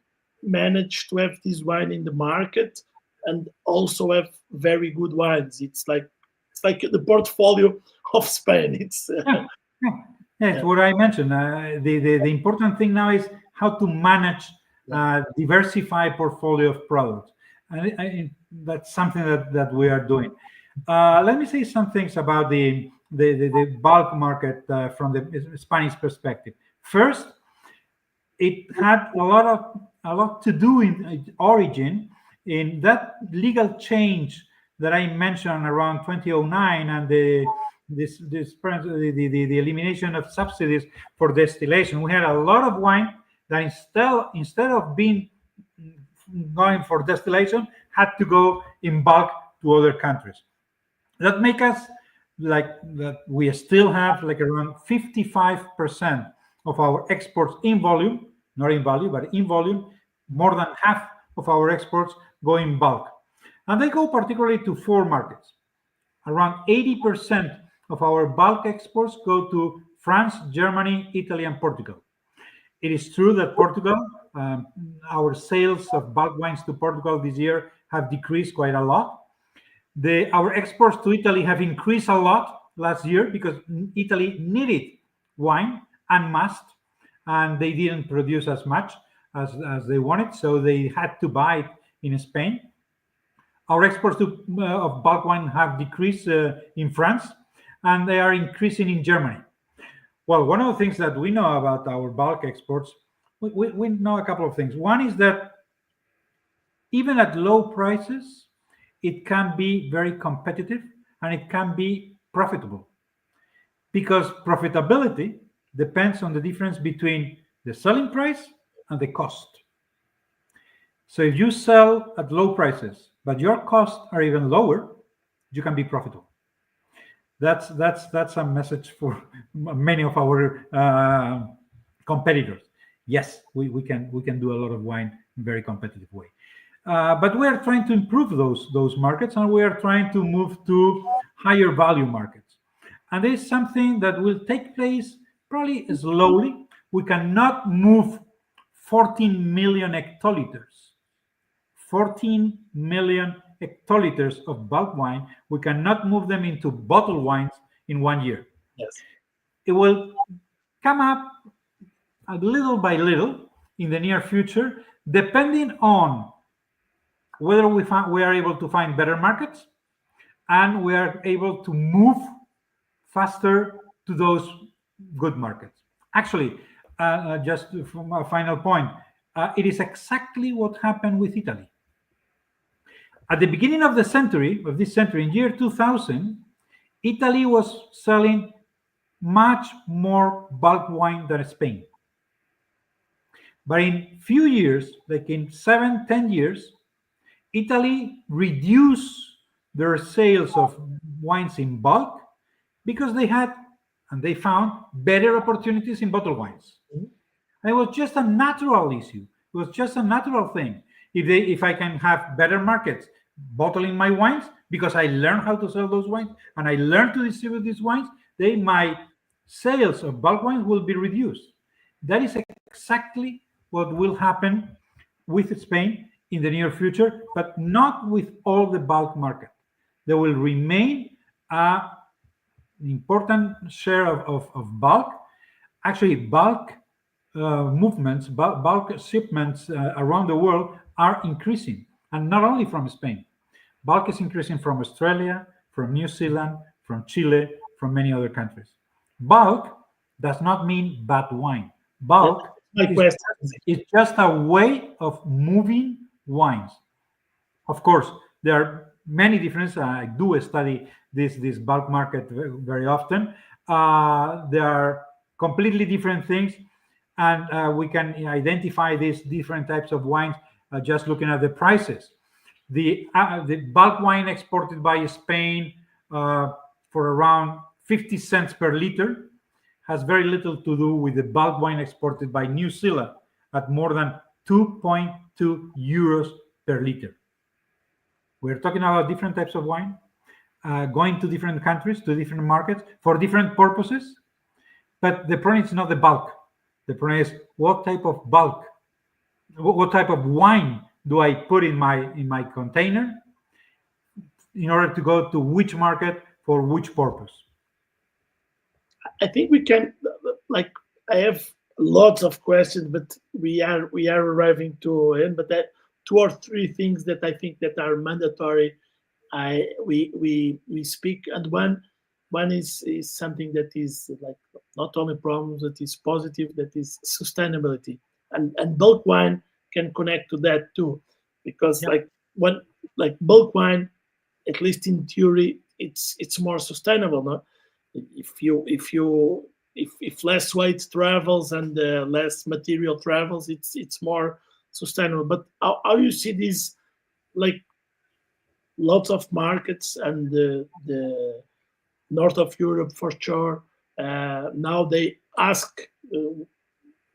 manage to have this wine in the market and also have very good wines? It's like the portfolio of Spain. It's It's what I mentioned. The important thing now is how to manage diversified portfolio of products, and that's something that we are doing. Let me say some things about the bulk market from the Spanish perspective. First, it had a lot to do in origin in that legal change that I mentioned around 2009, and the elimination of subsidies for distillation. We had a lot of wine that instead of going for distillation had to go in bulk to other countries. That make us like that we still have like around 55% of our exports in volume, not in value, but in volume. More than half of our exports go in bulk, and they go particularly to 4 markets. Around 80% of our bulk exports go to France, Germany, Italy, and Portugal. It is true that Portugal, our sales of bulk wines to Portugal this year have decreased quite a lot. Our exports to Italy have increased a lot last year because Italy needed wine en masse, and they didn't produce as much as they wanted, so they had to buy it in Spain. Our exports of bulk wine have decreased in France, and they are increasing in Germany. Well, one of the things that we know about our bulk exports, we know a couple of things. One is that even at low prices, it can be very competitive and it can be profitable, because profitability depends on the difference between the selling price and the cost. So if you sell at low prices, but your costs are even lower, you can be profitable. That's a message for many of our competitors. Yes, we can do a lot of wine in a very competitive way. But we are trying to improve those markets, and we are trying to move to higher value markets. And this is something that will take place probably slowly. We cannot move 14 million hectoliters. 14 million hectoliters of bulk wine. We cannot move them into bottled wines in 1 year. Yes. It will come up a little by little in the near future, depending on whether we are able to find better markets and we are able to move faster to those good markets. Actually, just from a final point, it is exactly what happened with Italy. At the beginning of this century, in year 2000, Italy was selling much more bulk wine than Spain. But in few years, like in 7-10 years, Italy reduced their sales of wines in bulk because they had and they found better opportunities in bottled wines. Mhm. And it was just a natural issue. It was just a natural thing. If I can have better markets bottling my wines because I learned how to sell those wines and I learned to distribute these wines, then my sales of bulk wines will be reduced. That is exactly what will happen with Spain in the near future, but not with all the bulk market. There will remain an important share of bulk. Actually, bulk movements, bulk shipments around the world are increasing, and not only from Spain. Bulk is increasing from Australia, from New Zealand, from Chile, from many other countries. Bulk does not mean bad wine. Bulk My question. is just a way of moving wines. Of course, there are many differences. I do study this bulk market very often. There are completely different things, and we can identify these different types of wines just looking at the prices. The bulk wine exported by Spain for around 50 cents per liter has very little to do with the bulk wine exported by New Zealand at more than 2.2 euros per liter. We're talking about different types of wine, going to different countries, to different markets for different purposes. But the problem is not the bulk. The problem is what type of bulk, what type of wine do I put in my container in order to go to which market for which purpose. I think we can, like, I have lots of questions, but we are arriving to end. But that 2 or 3 things that I think that are mandatory. We speak, and one is something that is like not only problems, that is positive, that is sustainability, and bulk wine can connect to that too, because Yeah. like bulk wine, at least in theory, it's more sustainable, no? If less weight travels and less material travels, it's more sustainable. But how you see these, like, lots of markets and the north of Europe for sure, now they ask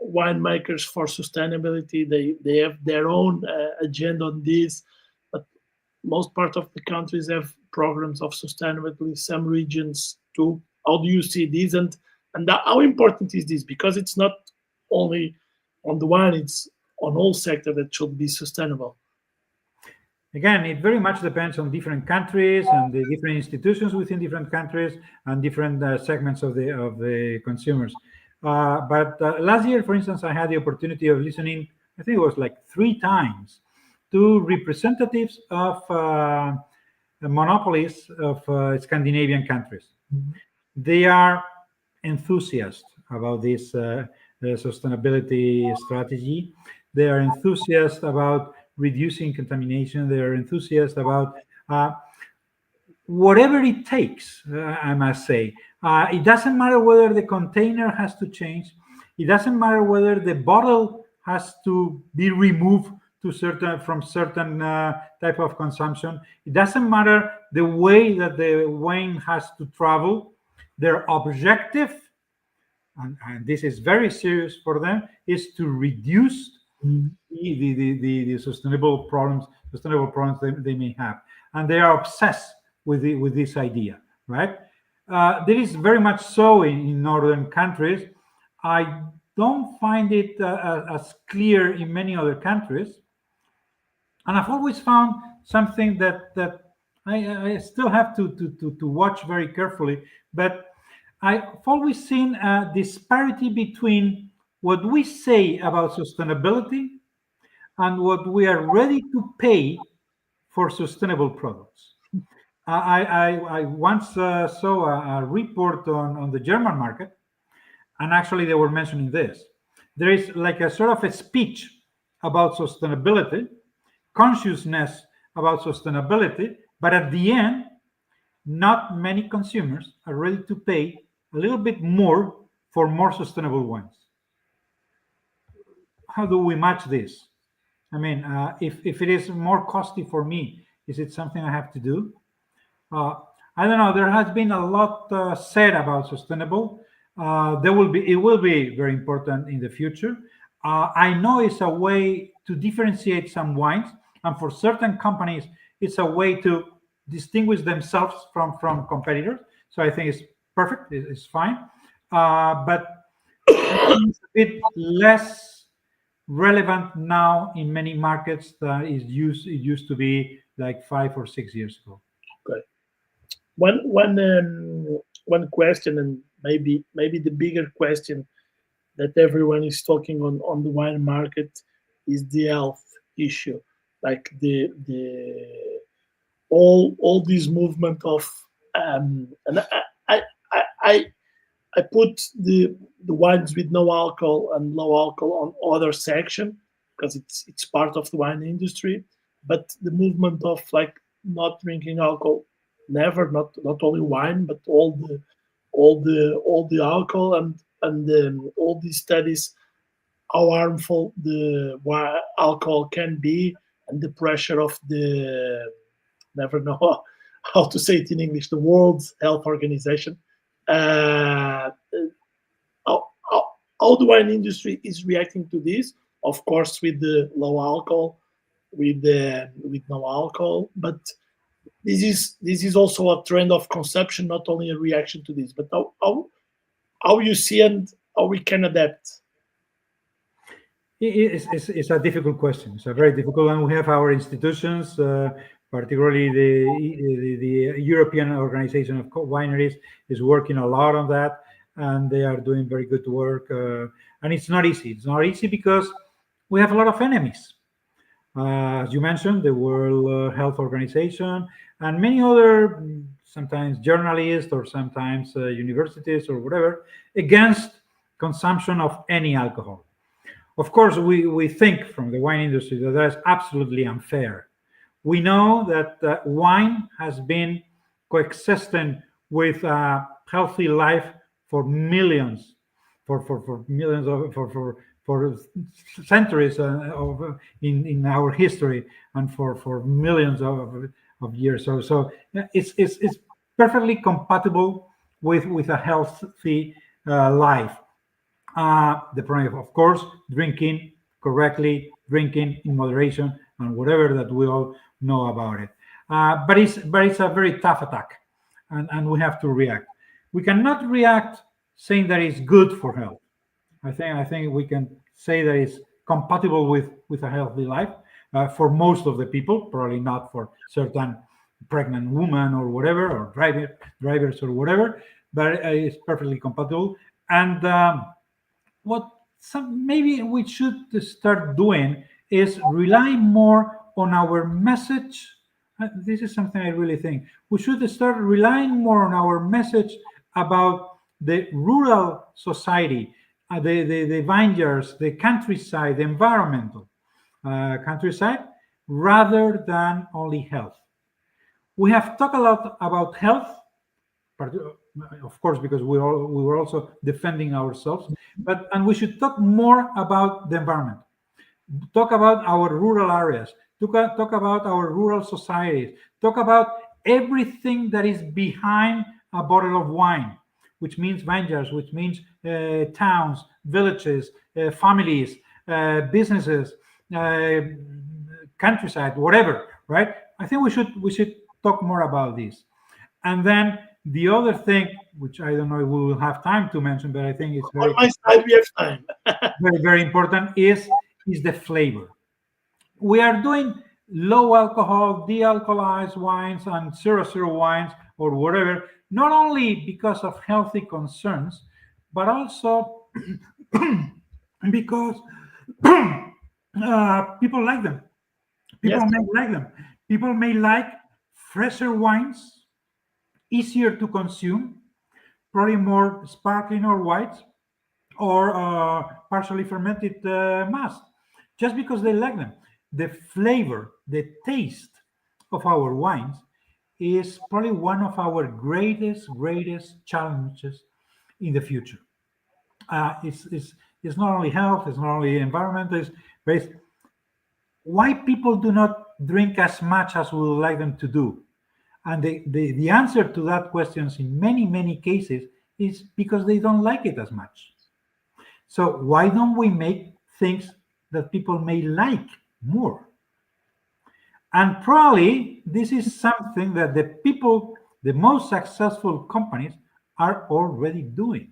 winemakers for sustainability. They have their own agenda on this, but most part of the countries have programs of sustainability. Some regions too. How do you see this, and how important is this? Because it's not only on the wine; it's on all sector that should be sustainable. Again, it very much depends on different countries and the different institutions within different countries and different segments of the consumers. But last year, for instance, I had the opportunity of listening. I think it was like 3 times to representatives of the monopolies of Scandinavian countries. They are enthusiastic about this sustainability strategy. They are enthusiastic about reducing contamination. They are enthusiastic about whatever it takes, I must say. It doesn't matter whether the container has to change. It doesn't matter whether the bottle has to be removed from certain type of consumption. It doesn't matter the way that the wine has to travel. Their objective, and this is very serious for them, is to reduce the sustainable problems they may have, and they are obsessed with this idea, right? There is very much so in northern countries. I don't find it as clear in many other countries, and I've always found something that I still have to watch very carefully, but I've always seen a disparity between what we say about sustainability and what we are ready to pay for sustainable products. I once saw a report on the German market, and actually they were mentioning this. There is like a sort of a speech about sustainability, consciousness about sustainability, but at the end, not many consumers are ready to pay a little bit more for more sustainable wines. How do we match this? I mean, if it is more costly for me, is it something I have to do? I don't know. There has been a lot said about sustainable. It will be very important in the future. I know it's a way to differentiate some wines, and for certain companies, it's a way to distinguish themselves from competitors. So I think it's perfect. It's fine, but it's a bit less relevant now in many markets than it used to be like 5 or 6 years ago. Okay. One question, and maybe the bigger question that everyone is talking on the wine market, is the health issue, like the all this movement of and I I put the wines with no alcohol and low alcohol on other section because it's part of the wine industry. But the movement of like not drinking alcohol, never, not only wine, but all the alcohol and all these studies how harmful the alcohol can be and the pressure of the never know how to say it in English, the World Health Organization. Uh, how the wine industry is reacting to this? Of course, with the low alcohol, with no alcohol, but this is also a trend of consumption, not only a reaction to this. But how you see and how we can adapt. It's a difficult question. It's a very difficult one. We have our institutions, particularly the European Organization of Wineries is working a lot on that, and they are doing very good work. And it's not easy. It's not easy because we have a lot of enemies. As you mentioned, the World Health Organization and many other, sometimes journalists or sometimes universities or whatever, against consumption of any alcohol. Of course, we think from the wine industry that that's absolutely unfair. We know that wine has been coexisting with a healthy life for millions, for millions of for centuries in our history and for millions of years. So it's perfectly compatible with a healthy life. The problem, of course, drinking correctly, drinking in moderation, and whatever that we all know about it. But it's a very tough attack, and we have to react. We cannot react saying that it's good for health. I think we can say that it's compatible with a healthy life for most of the people, probably not for certain pregnant women or whatever, or drivers or whatever, but it's perfectly compatible. And maybe we should start doing is rely more on our message. This is something I really think we should start relying more on our message about the rural society, the vineyards, the countryside, the environmental countryside, rather than only health. We have talked a lot about health, of course, because we were also defending ourselves, and we should talk more about the environment. Talk about our rural areas. Talk about our rural societies. Talk about everything that is behind a bottle of wine, which means vineyards, which means towns, villages, families, businesses, countryside, whatever. Right? I think we should talk more about this. And then the other thing, which I don't know if we will have time to mention, but I think it's very on my side we have time. very, very important, is the flavor. We are doing low alcohol, de-alcoholized wines and 0.0 wines or whatever, not only because of healthy concerns, but also because people like them. People Yes. may like them. People may like fresher wines, easier to consume, probably more sparkling or white, or partially fermented mass, just because they like them. The flavor, the taste of our wines is probably one of our greatest challenges in the future. It's not only health, it's not only environmental, but it's why people do not drink as much as we would like them to do. And the answer to that question in many cases is because they don't like it as much. So why don't we make things that people may like more? And probably this is something that the most successful companies are already doing.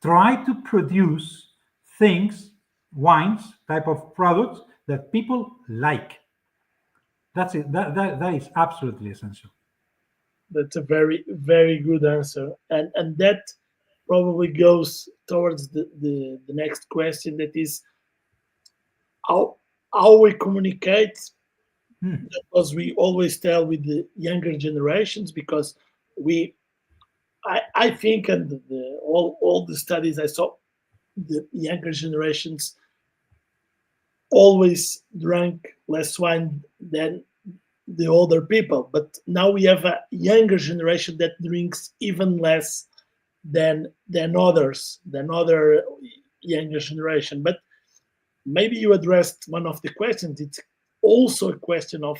Try to produce things, wines, type of products that people like. That's it. That is absolutely essential. That's a very, very good answer. And that probably goes towards the next question, that is how we communicate, because we always tell with the younger generations, because I think, and all the studies I saw, the younger generations always drank less wine than the older people. But now we have a younger generation that drinks even less than other younger generation. But maybe you addressed one of the questions. It's also a question of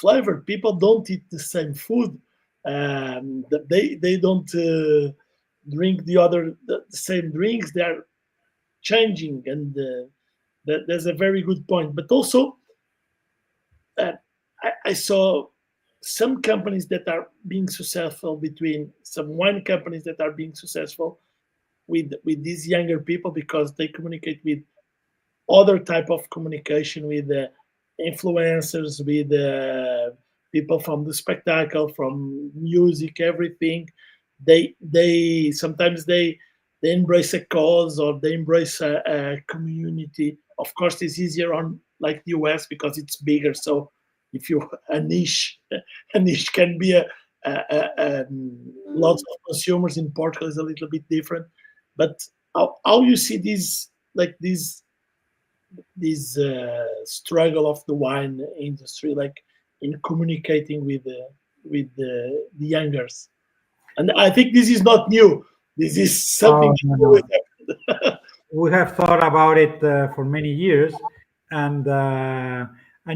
flavor. People don't eat the same food. They don't drink the same drinks. They are changing, and that's a very good point. But also, I saw some companies that are being successful, between some wine companies that are being successful with these younger people, because they communicate with other type of communication, with influencers, with people from the spectacle, from music, everything. They sometimes they embrace a cause, or they embrace a community. Of course, it's easier on like the US because it's bigger. So if you a niche can be lots of consumers. In Portugal is a little bit different. But how you see this struggle of the wine industry, like in communicating with the youngers? And I think this is not new. This is something No. We have thought about it for many years, and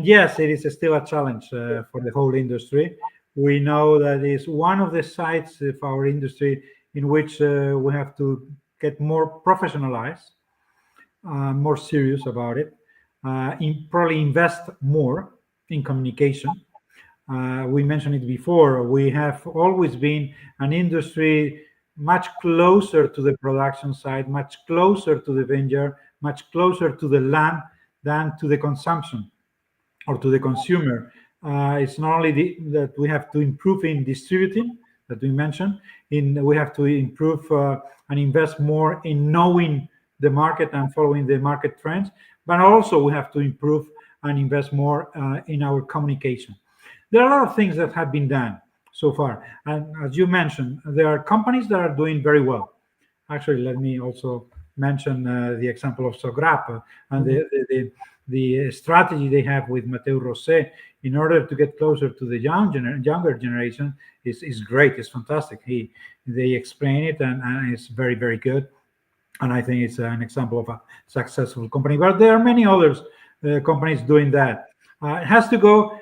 yes, it is still a challenge for the whole industry. We know that it's one of the sides of our industry in which we have to get more professionalized, more serious about it, probably invest more in communication. We mentioned it before. We have always been an industry much closer to the production side, much closer to the vineyard, much closer to the land than to the consumption or to the consumer. It's not only that we have to improve in distributing, that we mentioned, we have to improve and invest more in knowing the market and following the market trends, but also we have to improve and invest more in our communication. There are a lot of things that have been done so far. And as you mentioned, there are companies that are doing very well. Actually, let me also mention the example of Sograp and the strategy they have with Mateu Rosé in order to get closer to the younger generation is great. It's fantastic. They explain it, and it's very, very good. And I think it's an example of a successful company. But there are many others companies doing that. It has to go.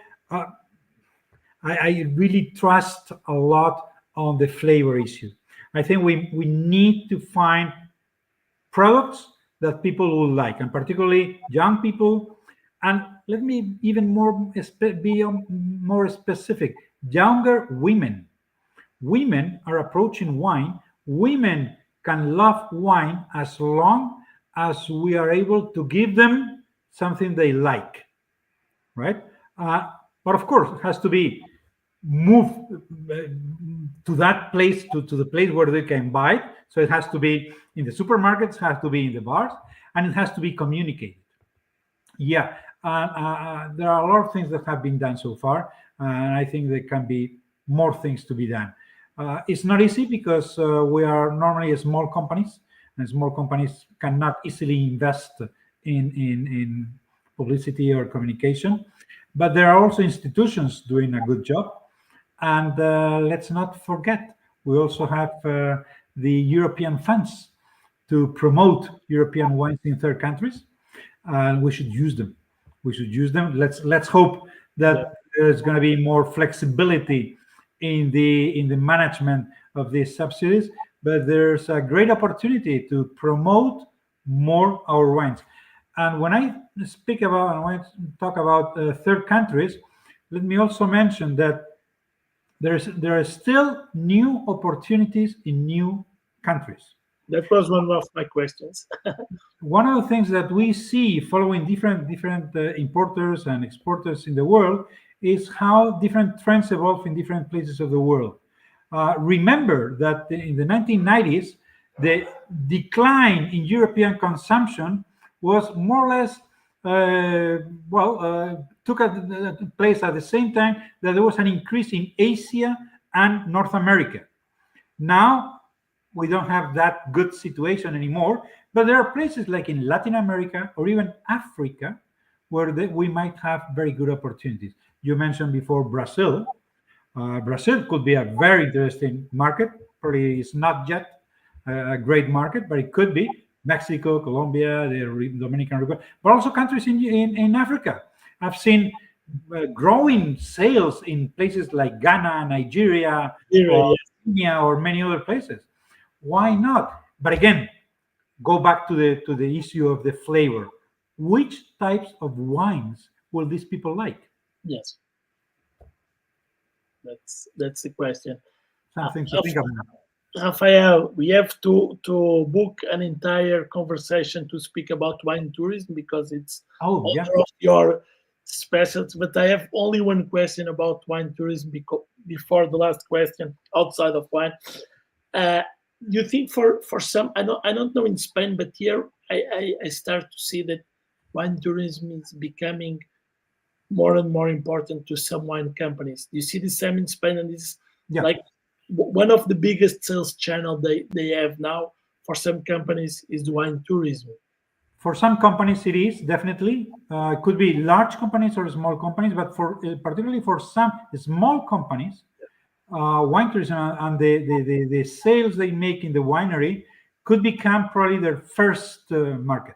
I really trust a lot on the flavor issue. I think we need to find products that people will like, and particularly young people. And let me even be more specific. Younger women. Women are approaching wine. Women can love wine as long as we are able to give them something they like, right? But of course, it has to be moved to that place, to the place where they can buy it. So it has to be in the supermarkets, has to be in the bars, and it has to be communicated. Yeah, there are a lot of things that have been done so far, and I think there can be more things to be done. It's not easy because we are normally small companies, and small companies cannot easily invest in publicity or communication. But there are also institutions doing a good job. And let's not forget, We also have the European funds to promote European wines in third countries, and we should use them. We should use them. Let's hope that there's going to be more flexibility in the management of these subsidies. But there's a great opportunity to promote more our wines. And when I talk about third countries, let me also mention that there are still new opportunities in new countries. That was one of my questions. One of the things that we see following different importers and exporters in the world is how different trends evolve in different places of the world. Remember that in the 1990s, the decline in European consumption was more or less took place at the same time that there was an increase in Asia and North America. Now we don't have that good situation anymore, but there are places like in Latin America or even Africa where we might have very good opportunities. You mentioned before Brazil. Brazil could be a very interesting market. Probably it's not yet a great market, but it could be. Mexico, Colombia, the Dominican Republic, but also countries in Africa. I've seen growing sales in places like Ghana, Nigeria, or Kenya, or many other places. Why not? But again, go back to the issue of the flavor. Which types of wines will these people like? Yes, that's the question. Something to think about. Rafael, we have to book an entire conversation to speak about wine tourism because it's of your specialty. But I have only one question about wine tourism before the last question outside of wine. You think for some, I don't know in Spain, but here I start to see that wine tourism is becoming more and more important to some wine companies. Do you see the same in Spain? And it's like one of the biggest sales channel they have now for some companies is the wine tourism. For some companies, it is definitely. It could be large companies or small companies, but particularly for some small companies, wine tourism and the sales they make in the winery could become probably their first market.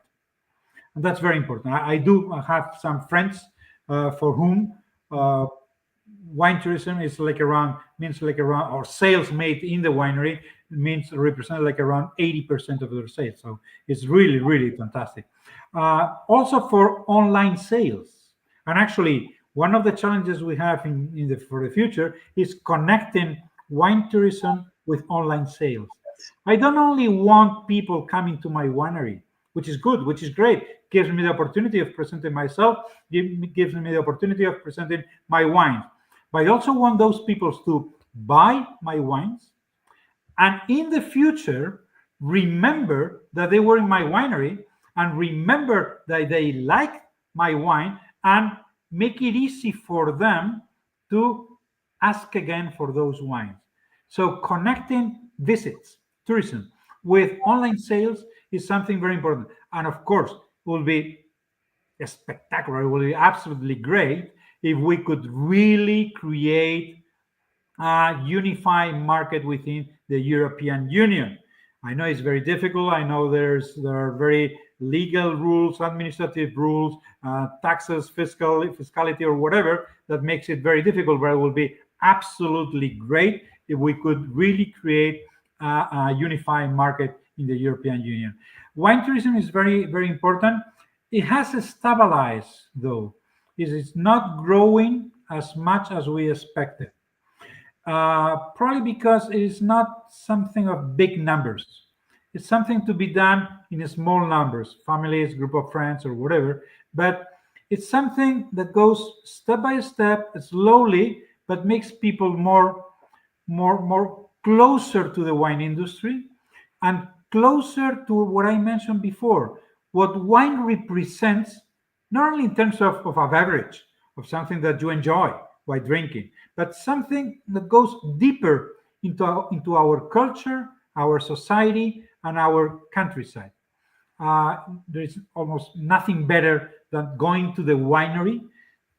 And that's very important. I do have some friends for whom wine tourism is means or sales made in the winery means represent like around 80% of their sales. So it's really, really fantastic. Also for online sales. And actually, one of the challenges we have for the future is connecting wine tourism with online sales. I don't only want people coming to my winery, which is good, which is great, gives me the opportunity of presenting myself, gives me the opportunity of presenting my wines. But I also want those people to buy my wines and in the future remember that they were in my winery and remember that they like my wine and make it easy for them to ask again for those wines. So connecting visits, tourism, with online sales is something very important. And of course, it will be spectacular. It will be absolutely great if we could really create a unified market within the European Union. I know it's very difficult. I know there are very legal rules, administrative rules, taxes, fiscality, or whatever that makes it very difficult. But it will be absolutely great if we could really create a unified market in the European Union. Wine tourism is very, very important. It has stabilized, though. It is not growing as much as we expected. Probably because it is not something of big numbers. It's something to be done in small numbers, families, group of friends, or whatever. But it's something that goes step by step, slowly, but makes people more closer to the wine industry and closer to what I mentioned before, what wine represents, not only in terms of a beverage, of something that you enjoy while drinking, but something that goes deeper into our culture, our society, and our countryside. There is almost nothing better than going to the winery,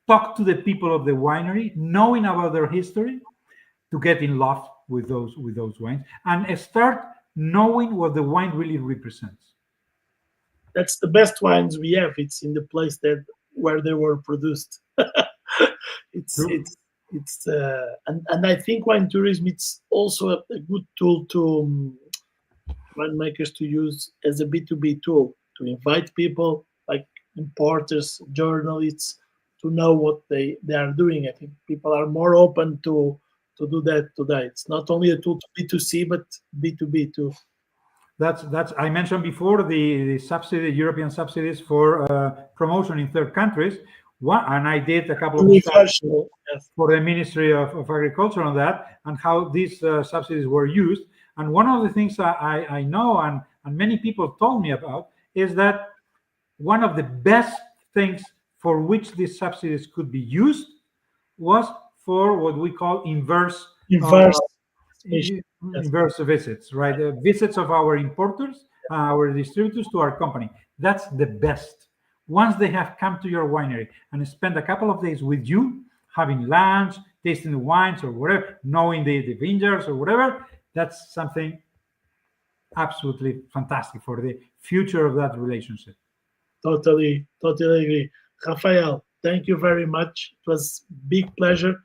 talk to the people of the winery, knowing about their history, to get in love with those wines and start knowing what the wine really represents. That's the best wines we have. It's in the place where they were produced. And I think wine tourism, it's also a good tool to winemakers to use as a B2B tool to invite people like importers, journalists, to know what they are doing. I think people are more open to do that today. It's not only a tool to B2C, but B2B too. That's I mentioned before the subsidy, European subsidies for promotion in third countries. And I did a couple of studies for the Ministry of Agriculture on that and how these subsidies were used. And one of the things I know and many people told me about is that one of the best things for which these subsidies could be used was for what we call inverse visits, right? The visits of our importers, our distributors to our company. That's the best. Once they have come to your winery and spend a couple of days with you, having lunch, tasting the wines or whatever, knowing the vineyards or whatever, that's something absolutely fantastic for the future of that relationship. Totally agree. Rafael, thank you very much. It was a big pleasure.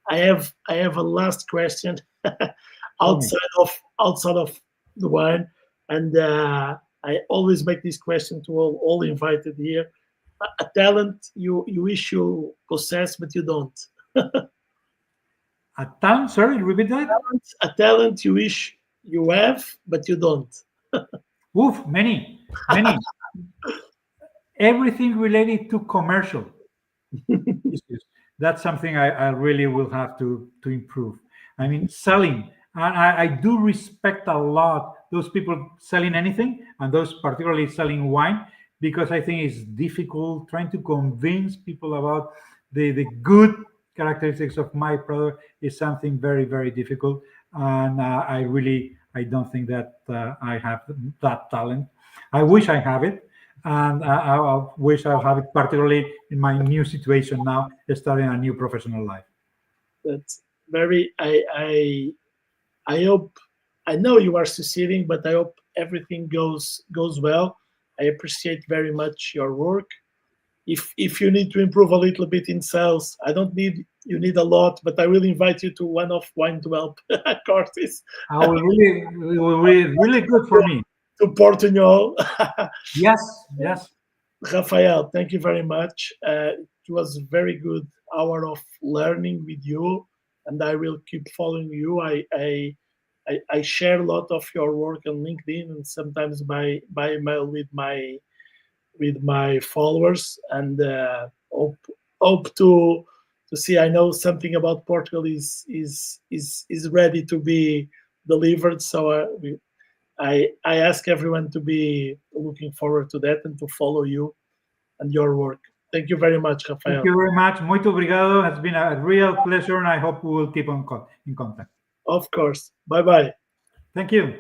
I have a last question outside of the wine, and I always make this question to all invited here. A talent you wish you possess, but you don't. A talent? Sorry, repeat that. A talent you wish you have, but you don't. Oof, many. Everything related to commercial issues. That's something I really will have to improve. I mean, selling. And I do respect a lot those people selling anything, and those particularly selling wine, because I think it's difficult trying to convince people about the good characteristics of my product is something very, very difficult. And I don't think that I have that talent. I wish I have it. And I wish I'll have it, particularly in my new situation now, starting a new professional life. That's very. I hope. I know you are succeeding, but I hope everything goes well. I appreciate very much your work. If you need to improve a little bit in sales, I don't need you need a lot, but I will invite you to one of Wine2Help courses. It will be really good for me. To Portugal. Yes. Rafael, thank you very much. It was a very good hour of learning with you, and I will keep following you. I share a lot of your work on LinkedIn and sometimes by email with my followers, and hope to see. I know something about Portugal is ready to be delivered. So I ask everyone to be looking forward to that and to follow you and your work. Thank you very much, Rafael. Thank you very much. Muito obrigado. It's been a real pleasure, and I hope we will keep in contact. Of course. Bye-bye. Thank you.